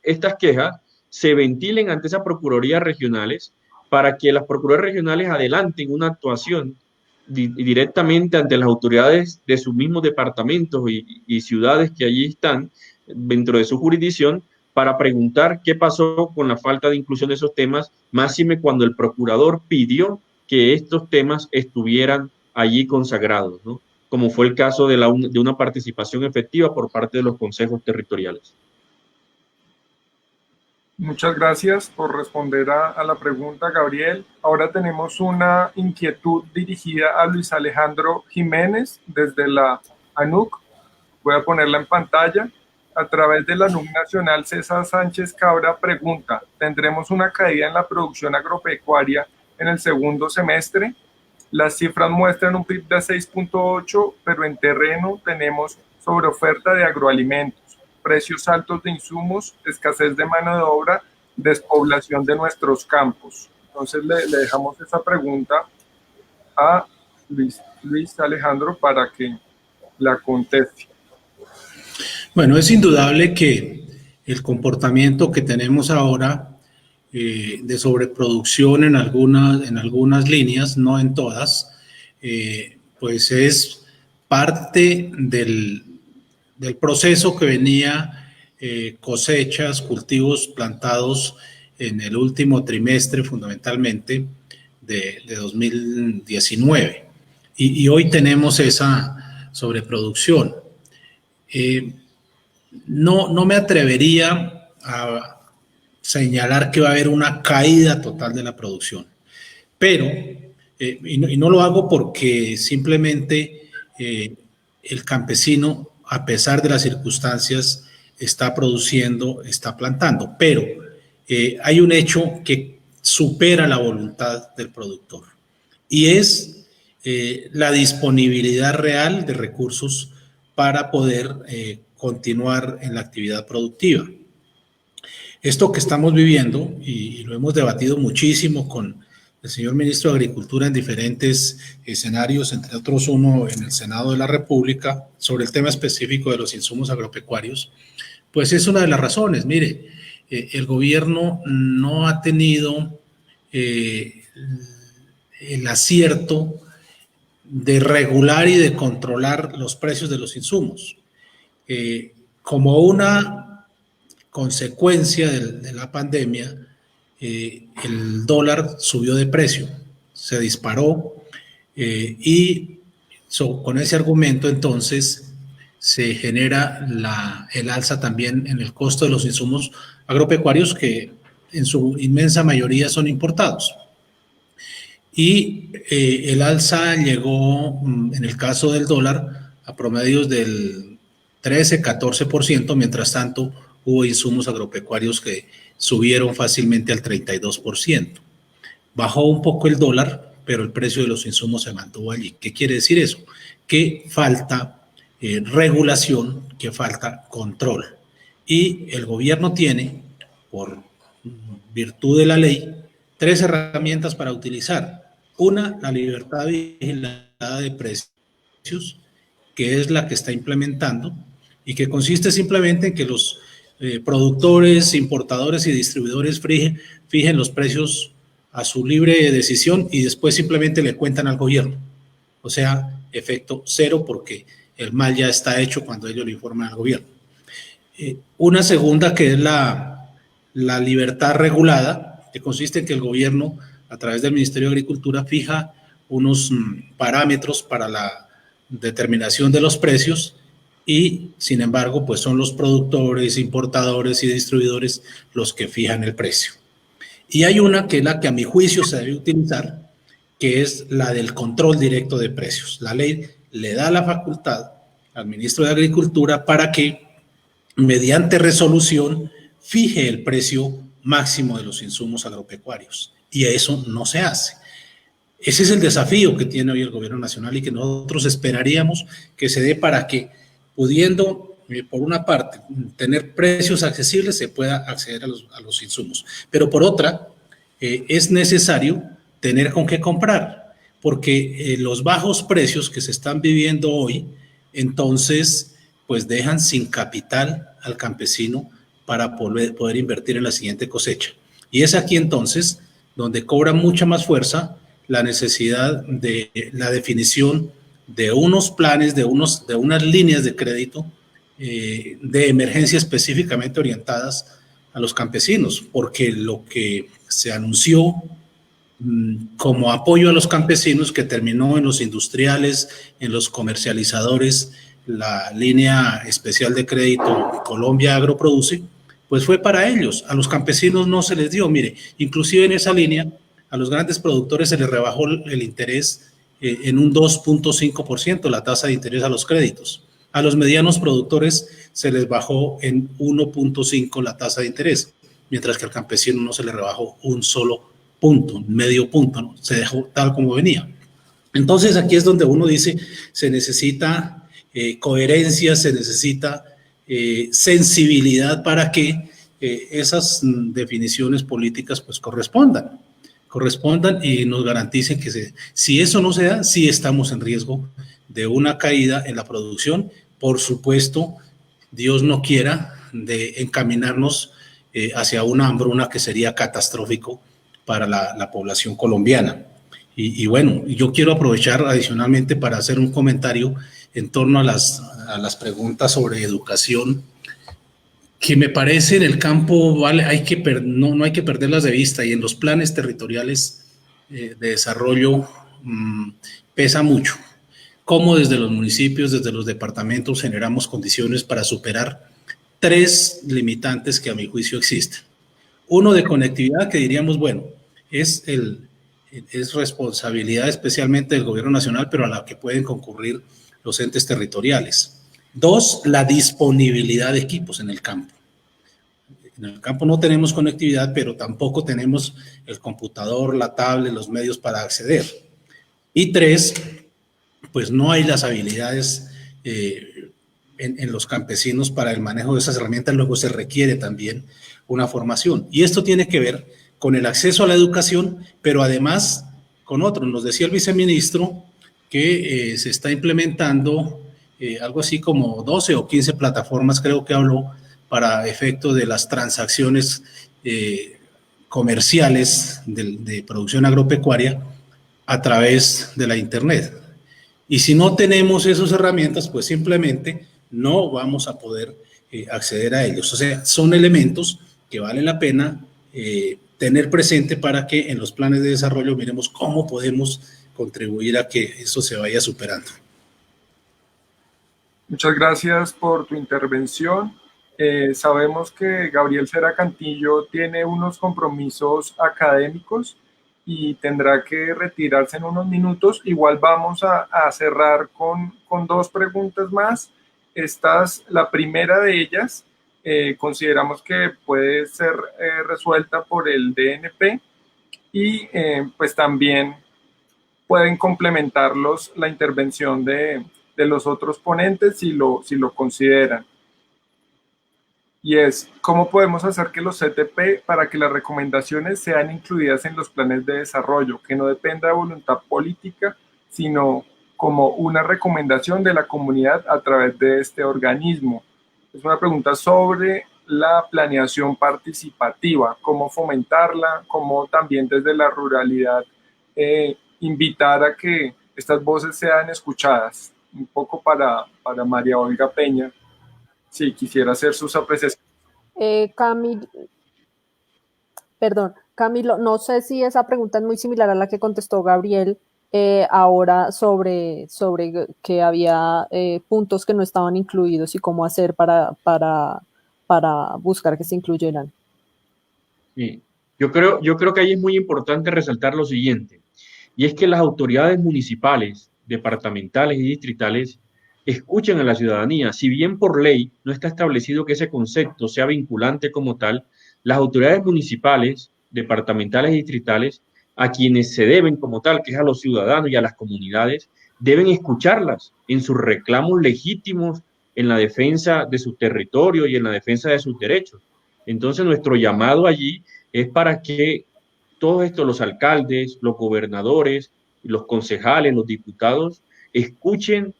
estas quejas se ventilen ante esas procuradurías regionales para que las procuradurías regionales adelanten una actuación directamente ante las autoridades de sus mismos departamentos y ciudades que allí están dentro de su jurisdicción para preguntar qué pasó con la falta de inclusión de esos temas, máxime cuando el procurador pidió que estos temas estuvieran allí consagrados, ¿no? Como fue el caso de una participación efectiva por parte de los consejos territoriales. Muchas gracias por responder a la pregunta, Gabriel. Ahora tenemos una inquietud dirigida a Luis Alejandro Jiménez desde la ANUC. Voy a ponerla en pantalla. A través de la ANUC Nacional, César Sánchez Cabra pregunta: ¿tendremos una caída en la producción agropecuaria en el segundo semestre? Las cifras muestran un PIB de 6.8, pero en terreno tenemos sobreoferta de agroalimentos, precios altos de insumos, escasez de mano de obra, despoblación de nuestros campos. Entonces le dejamos esa pregunta a Luis Alejandro para que la conteste. Bueno, es indudable que el comportamiento que tenemos ahora de sobreproducción en algunas líneas, no en todas, pues es parte del proceso que venía cosechas, cultivos plantados en el último trimestre fundamentalmente de 2019 y hoy tenemos esa sobreproducción. No me atrevería a señalar que va a haber una caída total de la producción, pero, y no lo hago porque simplemente el campesino, a pesar de las circunstancias, está produciendo, está plantando, pero hay un hecho que supera la voluntad del productor y es la disponibilidad real de recursos para poder continuar en la actividad productiva. Esto que estamos viviendo, y lo hemos debatido muchísimo con el señor ministro de Agricultura en diferentes escenarios, entre otros uno en el Senado de la República, sobre el tema específico de los insumos agropecuarios, pues es una de las razones. Mire, el gobierno no ha tenido el acierto de regular y de controlar los precios de los insumos. como una consecuencia de la pandemia, el dólar subió de precio, se disparó y con ese argumento entonces se genera el alza también en el costo de los insumos agropecuarios que en su inmensa mayoría son importados. Y el alza llegó, en el caso del dólar, a promedios del 13-14%, mientras tanto hubo insumos agropecuarios que subieron fácilmente al 32%. Bajó un poco el dólar, pero el precio de los insumos se mantuvo allí. ¿Qué quiere decir eso? Que falta regulación, que falta control. Y el gobierno tiene, por virtud de la ley, 3 herramientas para utilizar. Una, la libertad vigilada de precios, que es la que está implementando y que consiste simplemente en que los productores, importadores y distribuidores fijen los precios a su libre decisión y después simplemente le cuentan al gobierno. O sea, efecto cero porque el mal ya está hecho cuando ellos le informan al gobierno. Una segunda que es la libertad regulada, que consiste en que el gobierno a través del Ministerio de Agricultura fija unos parámetros para la determinación de los precios y, sin embargo, pues son los productores, importadores y distribuidores los que fijan el precio. Y hay una que es la que a mi juicio se debe utilizar, que es la del control directo de precios. La ley le da la facultad al ministro de Agricultura para que, mediante resolución, fije el precio máximo de los insumos agropecuarios. Y eso no se hace. Ese es el desafío que tiene hoy el gobierno nacional y que nosotros esperaríamos que se dé para que, pudiendo, por una parte, tener precios accesibles, se pueda acceder a los insumos. Pero por otra, es necesario tener con qué comprar, porque los bajos precios que se están viviendo hoy, entonces, pues dejan sin capital al campesino para poder invertir en la siguiente cosecha. Y es aquí entonces donde cobra mucha más fuerza la necesidad de la definición de unos planes, de unas líneas de crédito de emergencia específicamente orientadas a los campesinos, porque lo que se anunció como apoyo a los campesinos, que terminó en los industriales, en los comercializadores, la línea especial de crédito Colombia Agroproduce, pues fue para ellos. A los campesinos no se les dio. Mire, inclusive en esa línea, a los grandes productores se les rebajó el interés en un 2.5%, la tasa de interés a los créditos. A los medianos productores se les bajó en 1.5% la tasa de interés, mientras que al campesino no se le rebajó un solo punto, medio punto, ¿no? Se dejó tal como venía. Entonces aquí es donde uno dice, se necesita coherencia, se necesita sensibilidad para que esas definiciones políticas pues correspondan y nos garanticen que si eso no se da, sí estamos en riesgo de una caída en la producción. Por supuesto, Dios no quiera, de encaminarnos hacia una hambruna que sería catastrófico para la población colombiana. Y bueno, yo quiero aprovechar adicionalmente para hacer un comentario en torno a las preguntas sobre educación, que me parece en el campo no hay que perderlas de vista, y en los planes territoriales de desarrollo pesa mucho cómo desde los municipios, desde los departamentos generamos condiciones para superar 3 limitantes que a mi juicio existen. Uno de conectividad, que diríamos, bueno, es responsabilidad especialmente del gobierno nacional, pero a la que pueden concurrir los entes territoriales. 2, la disponibilidad de equipos en el campo. En el campo no tenemos conectividad, pero tampoco tenemos el computador, la tablet, los medios para acceder. Y 3, pues no hay las habilidades en los campesinos para el manejo de esas herramientas. Luego se requiere también una formación. Y esto tiene que ver con el acceso a la educación, pero además con otro. Nos decía el viceministro que se está implementando algo así como 12 o 15 plataformas, creo que habló, para efecto de las transacciones comerciales de producción agropecuaria a través de la Internet. Y si no tenemos esas herramientas, pues simplemente no vamos a poder acceder a ellos. O sea, son elementos que vale la pena tener presente para que en los planes de desarrollo miremos cómo podemos contribuir a que eso se vaya superando. Muchas gracias por tu intervención. Sabemos que Gabriel Cera Cantillo tiene unos compromisos académicos y tendrá que retirarse en unos minutos. Igual vamos a cerrar con dos preguntas más. La primera de ellas consideramos que puede ser resuelta por el DNP y pues también pueden complementarlos la intervención de los otros ponentes si lo consideran. Y es, ¿cómo podemos hacer que los CTP para que las recomendaciones sean incluidas en los planes de desarrollo, que no dependa de voluntad política, sino como una recomendación de la comunidad a través de este organismo? Es una pregunta sobre la planeación participativa, cómo fomentarla, cómo también desde la ruralidad invitar a que estas voces sean escuchadas. Un poco para María Olga Peña, si quisiera hacer sus apreciaciones. Camilo, no sé si esa pregunta es muy similar a la que contestó Gabriel ahora sobre que había puntos que no estaban incluidos y cómo hacer para buscar que se incluyeran. Sí. Yo creo que ahí es muy importante resaltar lo siguiente, y es que las autoridades municipales, departamentales y distritales escuchen a la ciudadanía. Si bien por ley no está establecido que ese concepto sea vinculante como tal, las autoridades municipales, departamentales y distritales, a quienes se deben como tal, que es a los ciudadanos y a las comunidades, deben escucharlas en sus reclamos legítimos en la defensa de su territorio y en la defensa de sus derechos. Entonces, nuestro llamado allí es para que todos estos, los alcaldes, los gobernadores, los concejales, los diputados, escuchen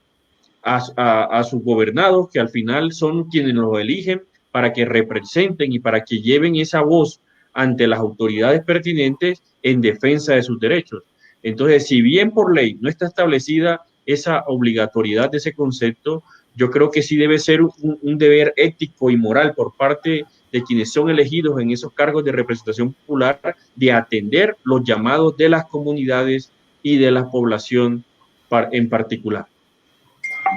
a sus gobernados, que al final son quienes los eligen para que representen y para que lleven esa voz ante las autoridades pertinentes en defensa de sus derechos. Entonces, si bien por ley no está establecida esa obligatoriedad de ese concepto, yo creo que sí debe ser un deber ético y moral por parte de quienes son elegidos en esos cargos de representación popular de atender los llamados de las comunidades y de la población en particular.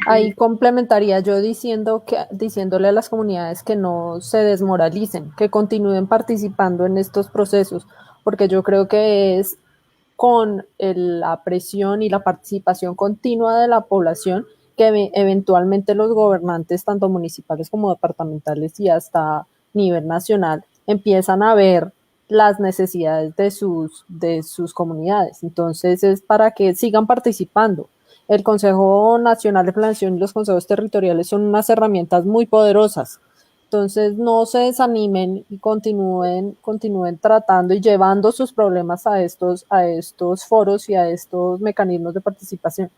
Ahí complementaría yo diciéndole a las comunidades que no se desmoralicen, que continúen participando en estos procesos, porque yo creo que es con la presión y la participación continua de la población que eventualmente los gobernantes, tanto municipales como departamentales y hasta nivel nacional, empiezan a ver las necesidades de sus comunidades. Entonces es para que sigan participando. El Consejo Nacional de Planeación y los consejos territoriales son unas herramientas muy poderosas. Entonces no se desanimen y continúen tratando y llevando sus problemas a estos foros y a estos mecanismos de participación.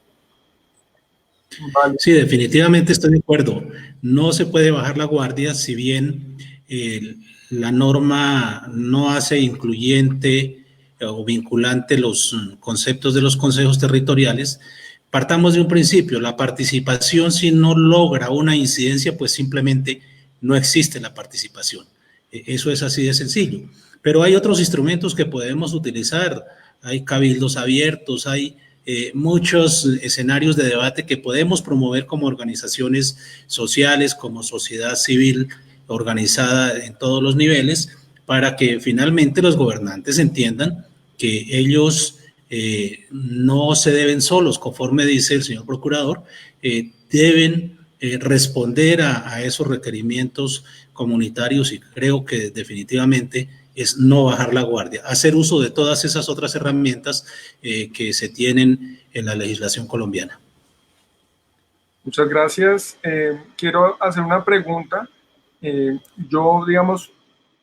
Vale. Sí, definitivamente estoy de acuerdo. No se puede bajar la guardia, si bien la norma no hace incluyente o vinculante los conceptos de los consejos territoriales. Partamos de un principio, la participación, si no logra una incidencia, pues simplemente no existe la participación. Eso es así de sencillo. Pero hay otros instrumentos que podemos utilizar. Hay cabildos abiertos, hay muchos escenarios de debate que podemos promover como organizaciones sociales, como sociedad civil organizada en todos los niveles, para que finalmente los gobernantes entiendan que ellos no se deben solos, conforme dice el señor procurador, deben responder a esos requerimientos comunitarios, y creo que definitivamente es no bajar la guardia, hacer uso de todas esas otras herramientas que se tienen en la legislación colombiana. Muchas gracias. Quiero hacer una pregunta. Yo, digamos,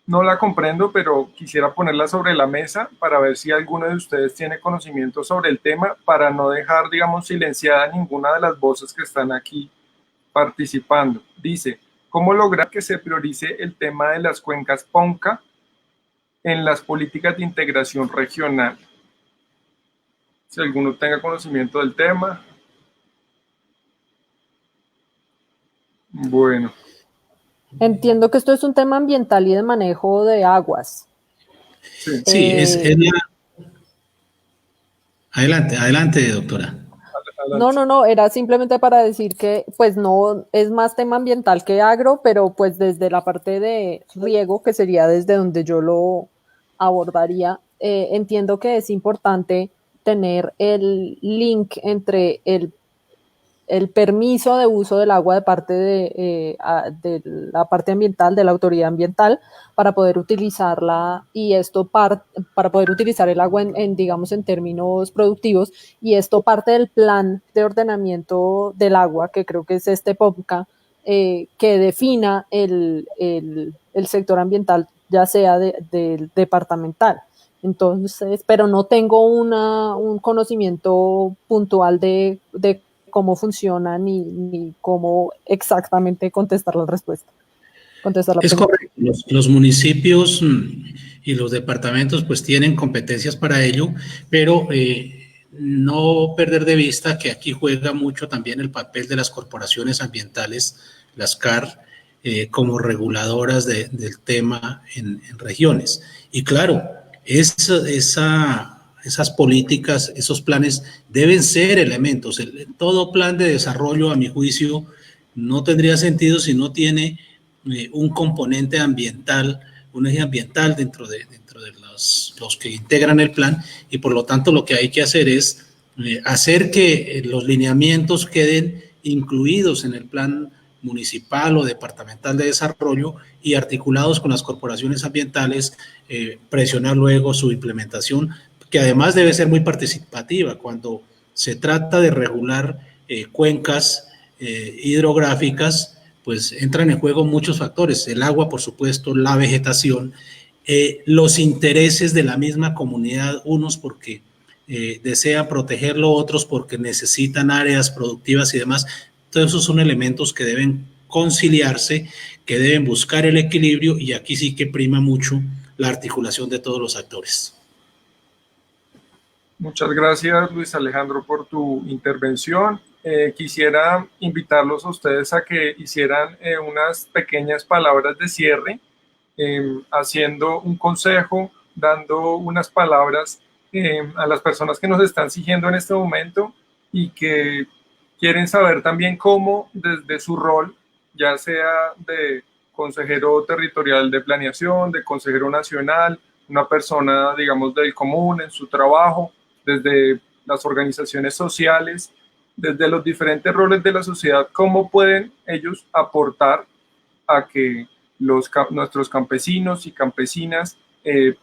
no la comprendo, pero quisiera ponerla sobre la mesa para ver si alguno de ustedes tiene conocimiento sobre el tema, para no dejar, digamos, silenciada ninguna de las voces que están aquí participando. Dice, ¿cómo lograr que se priorice el tema de las cuencas PONCA en las políticas de integración regional? Si alguno tenga conocimiento del tema. Bueno. Entiendo que esto es un tema ambiental y de manejo de aguas. Sí, adelante, adelante, doctora. No, era simplemente para decir que pues no es más tema ambiental que agro, pero pues desde la parte de riego, que sería desde donde yo lo abordaría, entiendo que es importante tener el link entre el permiso de uso del agua de parte de la parte ambiental, de la autoridad ambiental, para poder utilizarla y esto para poder utilizar el agua digamos, en términos productivos, y esto parte del plan de ordenamiento del agua, que creo que es este POMCA, que defina el sector ambiental, ya sea del departamental. Entonces, pero no tengo un conocimiento puntual de cómo funciona ni cómo exactamente contestar la respuesta. Es correcto. Los municipios y los departamentos pues tienen competencias para ello, pero no perder de vista que aquí juega mucho también el papel de las corporaciones ambientales, las CAR, como reguladoras del tema en regiones. Y claro, esas políticas, esos planes deben ser elementos. Todo plan de desarrollo, a mi juicio, no tendría sentido si no tiene un componente ambiental, un eje ambiental dentro de los que integran el plan, y por lo tanto lo que hay que hacer es hacer que los lineamientos queden incluidos en el plan municipal o departamental de desarrollo y articulados con las corporaciones ambientales, presionar luego su implementación, que además debe ser muy participativa. Cuando se trata de regular cuencas hidrográficas, pues entran en juego muchos factores: el agua, por supuesto, la vegetación, los intereses de la misma comunidad, unos porque desean protegerlo, otros porque necesitan áreas productivas y demás. Todos esos son elementos que deben conciliarse, que deben buscar el equilibrio, y aquí sí que prima mucho la articulación de todos los actores. Muchas gracias, Luis Alejandro, por tu intervención. Quisiera invitarlos a ustedes a que hicieran unas pequeñas palabras de cierre, haciendo un consejo, dando unas palabras a las personas que nos están siguiendo en este momento y que quieren saber también cómo desde su rol, ya sea de consejero territorial de planeación, de consejero nacional, una persona, digamos, del común en su trabajo, desde las organizaciones sociales, desde los diferentes roles de la sociedad, cómo pueden ellos aportar a que nuestros campesinos y campesinas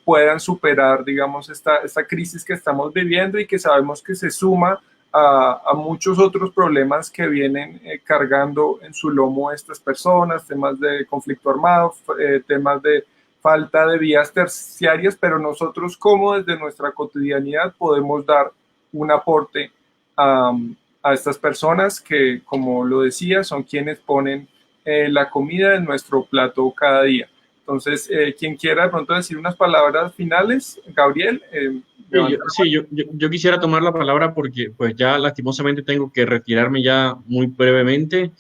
puedan superar, digamos, esta crisis que estamos viviendo y que sabemos que se suma a muchos otros problemas que vienen cargando en su lomo estas personas, temas de conflicto armado, temas de falta de vías terciarias, pero nosotros como desde nuestra cotidianidad podemos dar un aporte a estas personas que, como lo decía, son quienes ponen la comida en nuestro plato cada día. Entonces, quien quiera de pronto decir unas palabras finales, Gabriel. Yo quisiera tomar la palabra porque pues ya lastimosamente tengo que retirarme ya muy brevemente.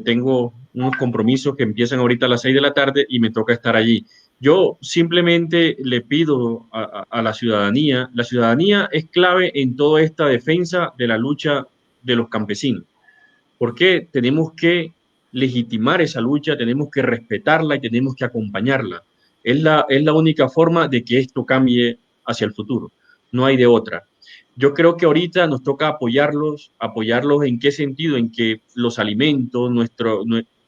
Tengo unos compromisos que empiezan ahorita a las 6 de la tarde y me toca estar allí. Yo simplemente le pido a la ciudadanía es clave en toda esta defensa de la lucha de los campesinos, porque tenemos que legitimar esa lucha, tenemos que respetarla y tenemos que acompañarla. Es la única forma de que esto cambie hacia el futuro, no hay de otra. Yo creo que ahorita nos toca apoyarlos ¿en qué sentido? En que los alimentos,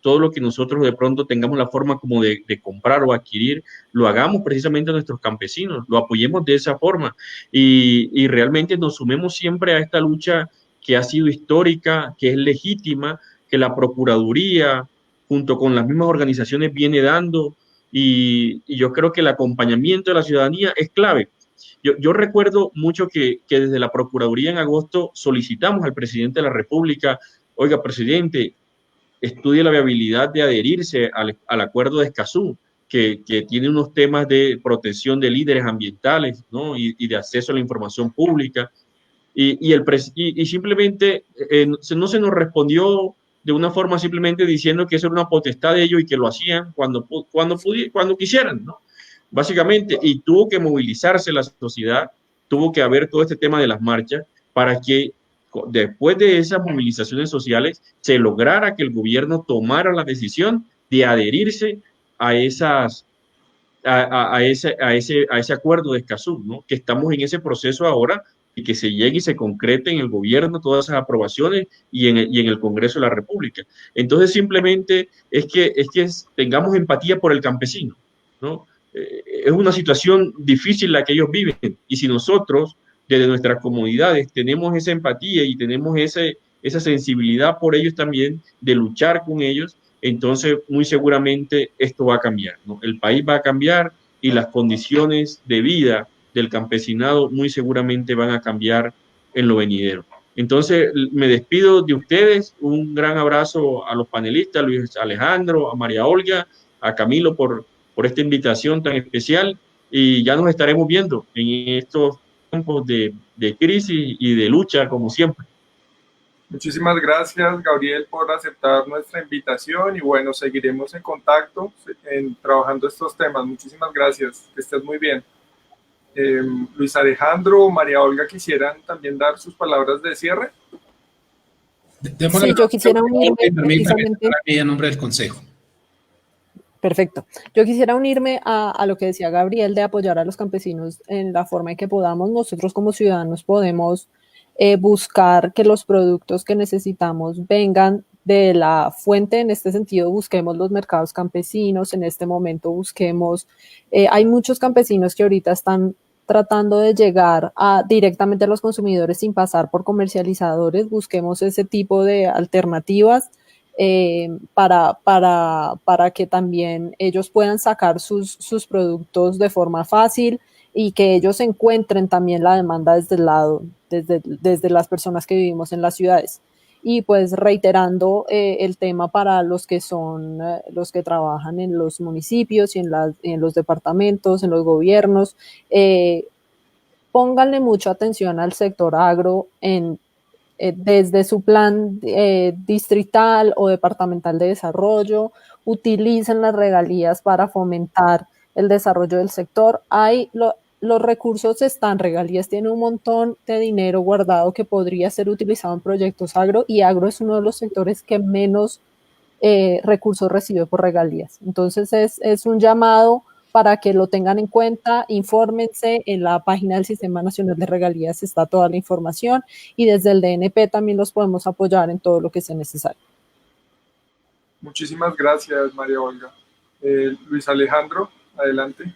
todo lo que nosotros de pronto tengamos la forma como de comprar o adquirir, lo hagamos precisamente a nuestros campesinos, lo apoyemos de esa forma y realmente nos sumemos siempre a esta lucha que ha sido histórica, que es legítima, que la Procuraduría junto con las mismas organizaciones viene dando, y yo creo que el acompañamiento de la ciudadanía es clave. Yo recuerdo mucho que desde la Procuraduría en agosto solicitamos al presidente de la República: oiga, presidente, estudie la viabilidad de adherirse al acuerdo de Escazú, que tiene unos temas de protección de líderes ambientales, ¿no? y de acceso a la información pública. Y simplemente no se nos respondió de una forma simplemente diciendo que eso era una potestad de ellos y que lo hacían cuando quisieran, ¿no? Básicamente, y tuvo que movilizarse la sociedad, tuvo que haber todo este tema de las marchas para que después de esas movilizaciones sociales se lograra que el gobierno tomara la decisión de adherirse a ese acuerdo de Escazú, ¿no? Que estamos en ese proceso ahora y que se llegue y se concrete en el gobierno todas esas aprobaciones y en el Congreso de la República. Entonces, simplemente es que tengamos empatía por el campesino, ¿no? Es una situación difícil la que ellos viven, y si nosotros desde nuestras comunidades tenemos esa empatía y tenemos esa sensibilidad por ellos también, de luchar con ellos, entonces muy seguramente esto va a cambiar, ¿no? El país va a cambiar y las condiciones de vida del campesinado muy seguramente van a cambiar en lo venidero. Entonces me despido de ustedes, un gran abrazo a los panelistas, a Luis Alejandro, a María Olga, a Camilo por esta invitación tan especial, y ya nos estaremos viendo en estos tiempos de crisis y de lucha como siempre. Muchísimas gracias, Gabriel, por aceptar nuestra invitación, y bueno, seguiremos en contacto trabajando estos temas. Muchísimas gracias, que estés muy bien. Luis Alejandro o María Olga, ¿quisieran también dar sus palabras de cierre? Sí, yo quisiera unirme precisamente en nombre del Consejo. Perfecto. Yo quisiera unirme a lo que decía Gabriel, de apoyar a los campesinos en la forma en que podamos. Nosotros como ciudadanos podemos buscar que los productos que necesitamos vengan de la fuente. En este sentido, busquemos los mercados campesinos. En este momento busquemos, hay muchos campesinos que ahorita están tratando de llegar directamente a los consumidores sin pasar por comercializadores. Busquemos ese tipo de alternativas para que también ellos puedan sacar sus productos de forma fácil, y que ellos encuentren también la demanda desde el lado, desde las personas que vivimos en las ciudades. Y pues reiterando el tema para los que trabajan en los municipios y en los departamentos, en los gobiernos, pónganle mucha atención al sector agro desde su plan distrital o departamental de desarrollo. Utilicen las regalías para fomentar el desarrollo del sector. Los recursos están, regalías tiene un montón de dinero guardado que podría ser utilizado en proyectos agro, y agro es uno de los sectores que menos recursos recibe por regalías. Entonces es un llamado para que lo tengan en cuenta. Infórmense, en la página del Sistema Nacional de Regalías está toda la información, y desde el DNP también los podemos apoyar en todo lo que sea necesario. Muchísimas gracias, María Olga. Luis Alejandro, adelante.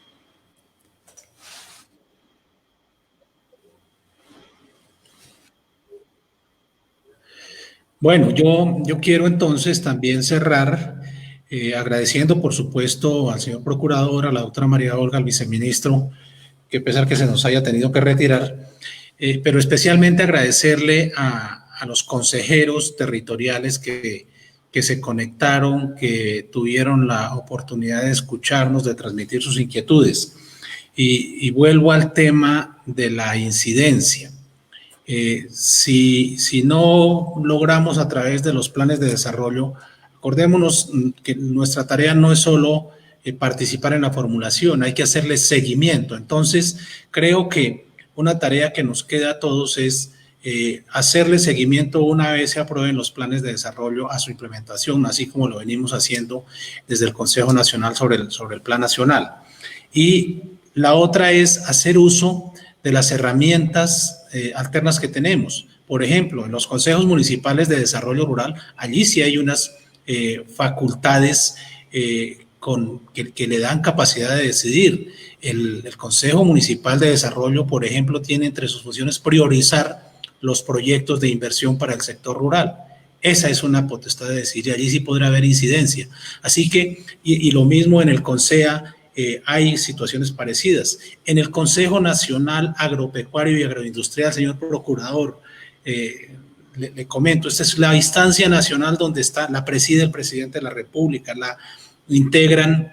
Bueno, yo quiero entonces también cerrar agradeciendo, por supuesto, al señor procurador, a la doctora María Olga, al viceministro, que a pesar que se nos haya tenido que retirar, pero especialmente agradecerle a los consejeros territoriales que se conectaron, que tuvieron la oportunidad de escucharnos, de transmitir sus inquietudes. Y vuelvo al tema de la incidencia. Si no logramos a través de los planes de desarrollo, acordémonos que nuestra tarea no es solo participar en la formulación, hay que hacerle seguimiento. Entonces, creo que una tarea que nos queda a todos es hacerle seguimiento una vez se aprueben los planes de desarrollo a su implementación, así como lo venimos haciendo desde el Consejo Nacional sobre el Plan Nacional. Y la otra es hacer uso de las herramientas alternas que tenemos. Por ejemplo, en los consejos municipales de desarrollo rural, allí sí hay unas facultades que le dan capacidad de decidir. El Consejo Municipal de Desarrollo, por ejemplo, tiene entre sus funciones priorizar los proyectos de inversión para el sector rural. Esa es una potestad de decidir, y allí sí podrá haber incidencia. Así que, y lo mismo en el CONSEA, hay situaciones parecidas. En el Consejo Nacional Agropecuario y Agroindustrial, señor procurador, le comento, esta es la instancia nacional donde la preside el presidente de la República, la integran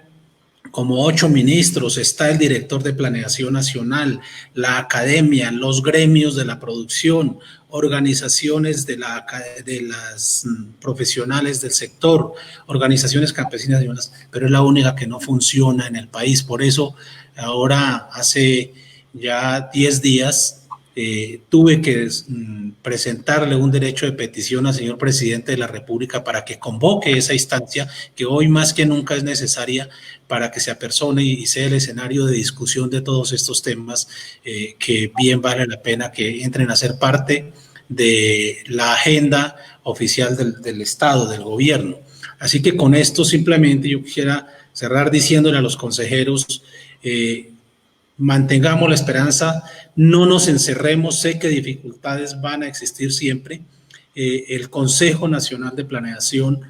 como 8 ministros, está el director de Planeación Nacional, la academia, los gremios de la producción, organizaciones de las profesionales del sector, organizaciones campesinas, pero es la única que no funciona en el país. Por eso, ahora hace ya 10 días, tuve que presentarle un derecho de petición al señor presidente de la República para que convoque esa instancia que hoy más que nunca es necesaria para que se apersone y sea el escenario de discusión de todos estos temas que bien vale la pena que entren a ser parte de la agenda oficial del Estado, del gobierno. Así que con esto simplemente yo quisiera cerrar diciéndole a los consejeros, mantengamos la esperanza, no nos encerremos, sé que dificultades van a existir siempre. El Consejo Nacional de Planeación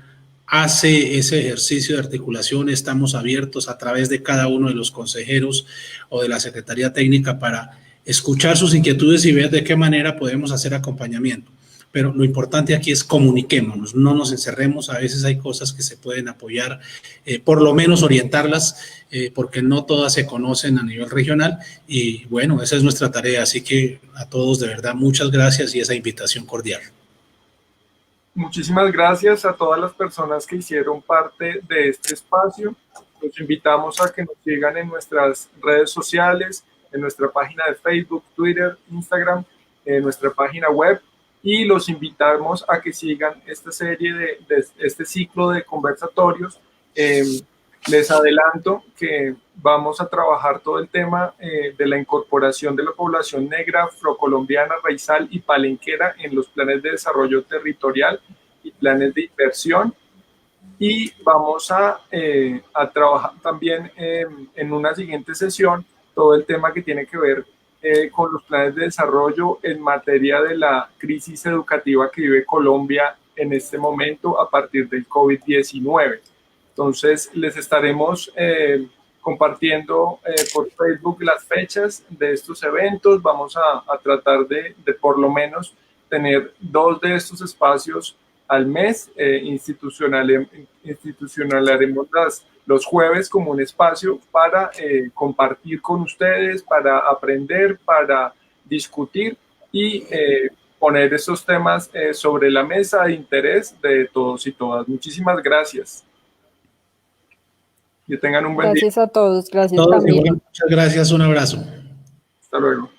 hace ese ejercicio de articulación, estamos abiertos a través de cada uno de los consejeros o de la Secretaría Técnica para escuchar sus inquietudes y ver de qué manera podemos hacer acompañamiento. Pero lo importante aquí es comuniquémonos, no nos encerremos, a veces hay cosas que se pueden apoyar, por lo menos orientarlas, porque no todas se conocen a nivel regional y bueno, esa es nuestra tarea, así que a todos de verdad muchas gracias y esa invitación cordial. Muchísimas gracias a todas las personas que hicieron parte de este espacio. Los invitamos a que nos sigan en nuestras redes sociales, en nuestra página de Facebook, Twitter, Instagram, en nuestra página web. Y los invitamos a que sigan esta serie de este ciclo de conversatorios. Les adelanto que vamos a trabajar todo el tema de la incorporación de la población negra, afrocolombiana, raizal y palenquera en los planes de desarrollo territorial y planes de inversión. Y vamos a trabajar también en una siguiente sesión todo el tema que tiene que ver con los planes de desarrollo en materia de la crisis educativa que vive Colombia en este momento a partir del COVID-19. Entonces, les estaremos compartiendo por Facebook las fechas de estos eventos. Vamos a tratar de por lo menos tener 2 de estos espacios al mes. Institucionalizaremos los jueves como un espacio para compartir con ustedes, para aprender, para discutir y poner esos temas sobre la mesa de interés de todos y todas. Muchísimas gracias. Que tengan un buen día. Gracias a todos, gracias Todos Camilo. igual, muchas gracias, un abrazo. Hasta luego.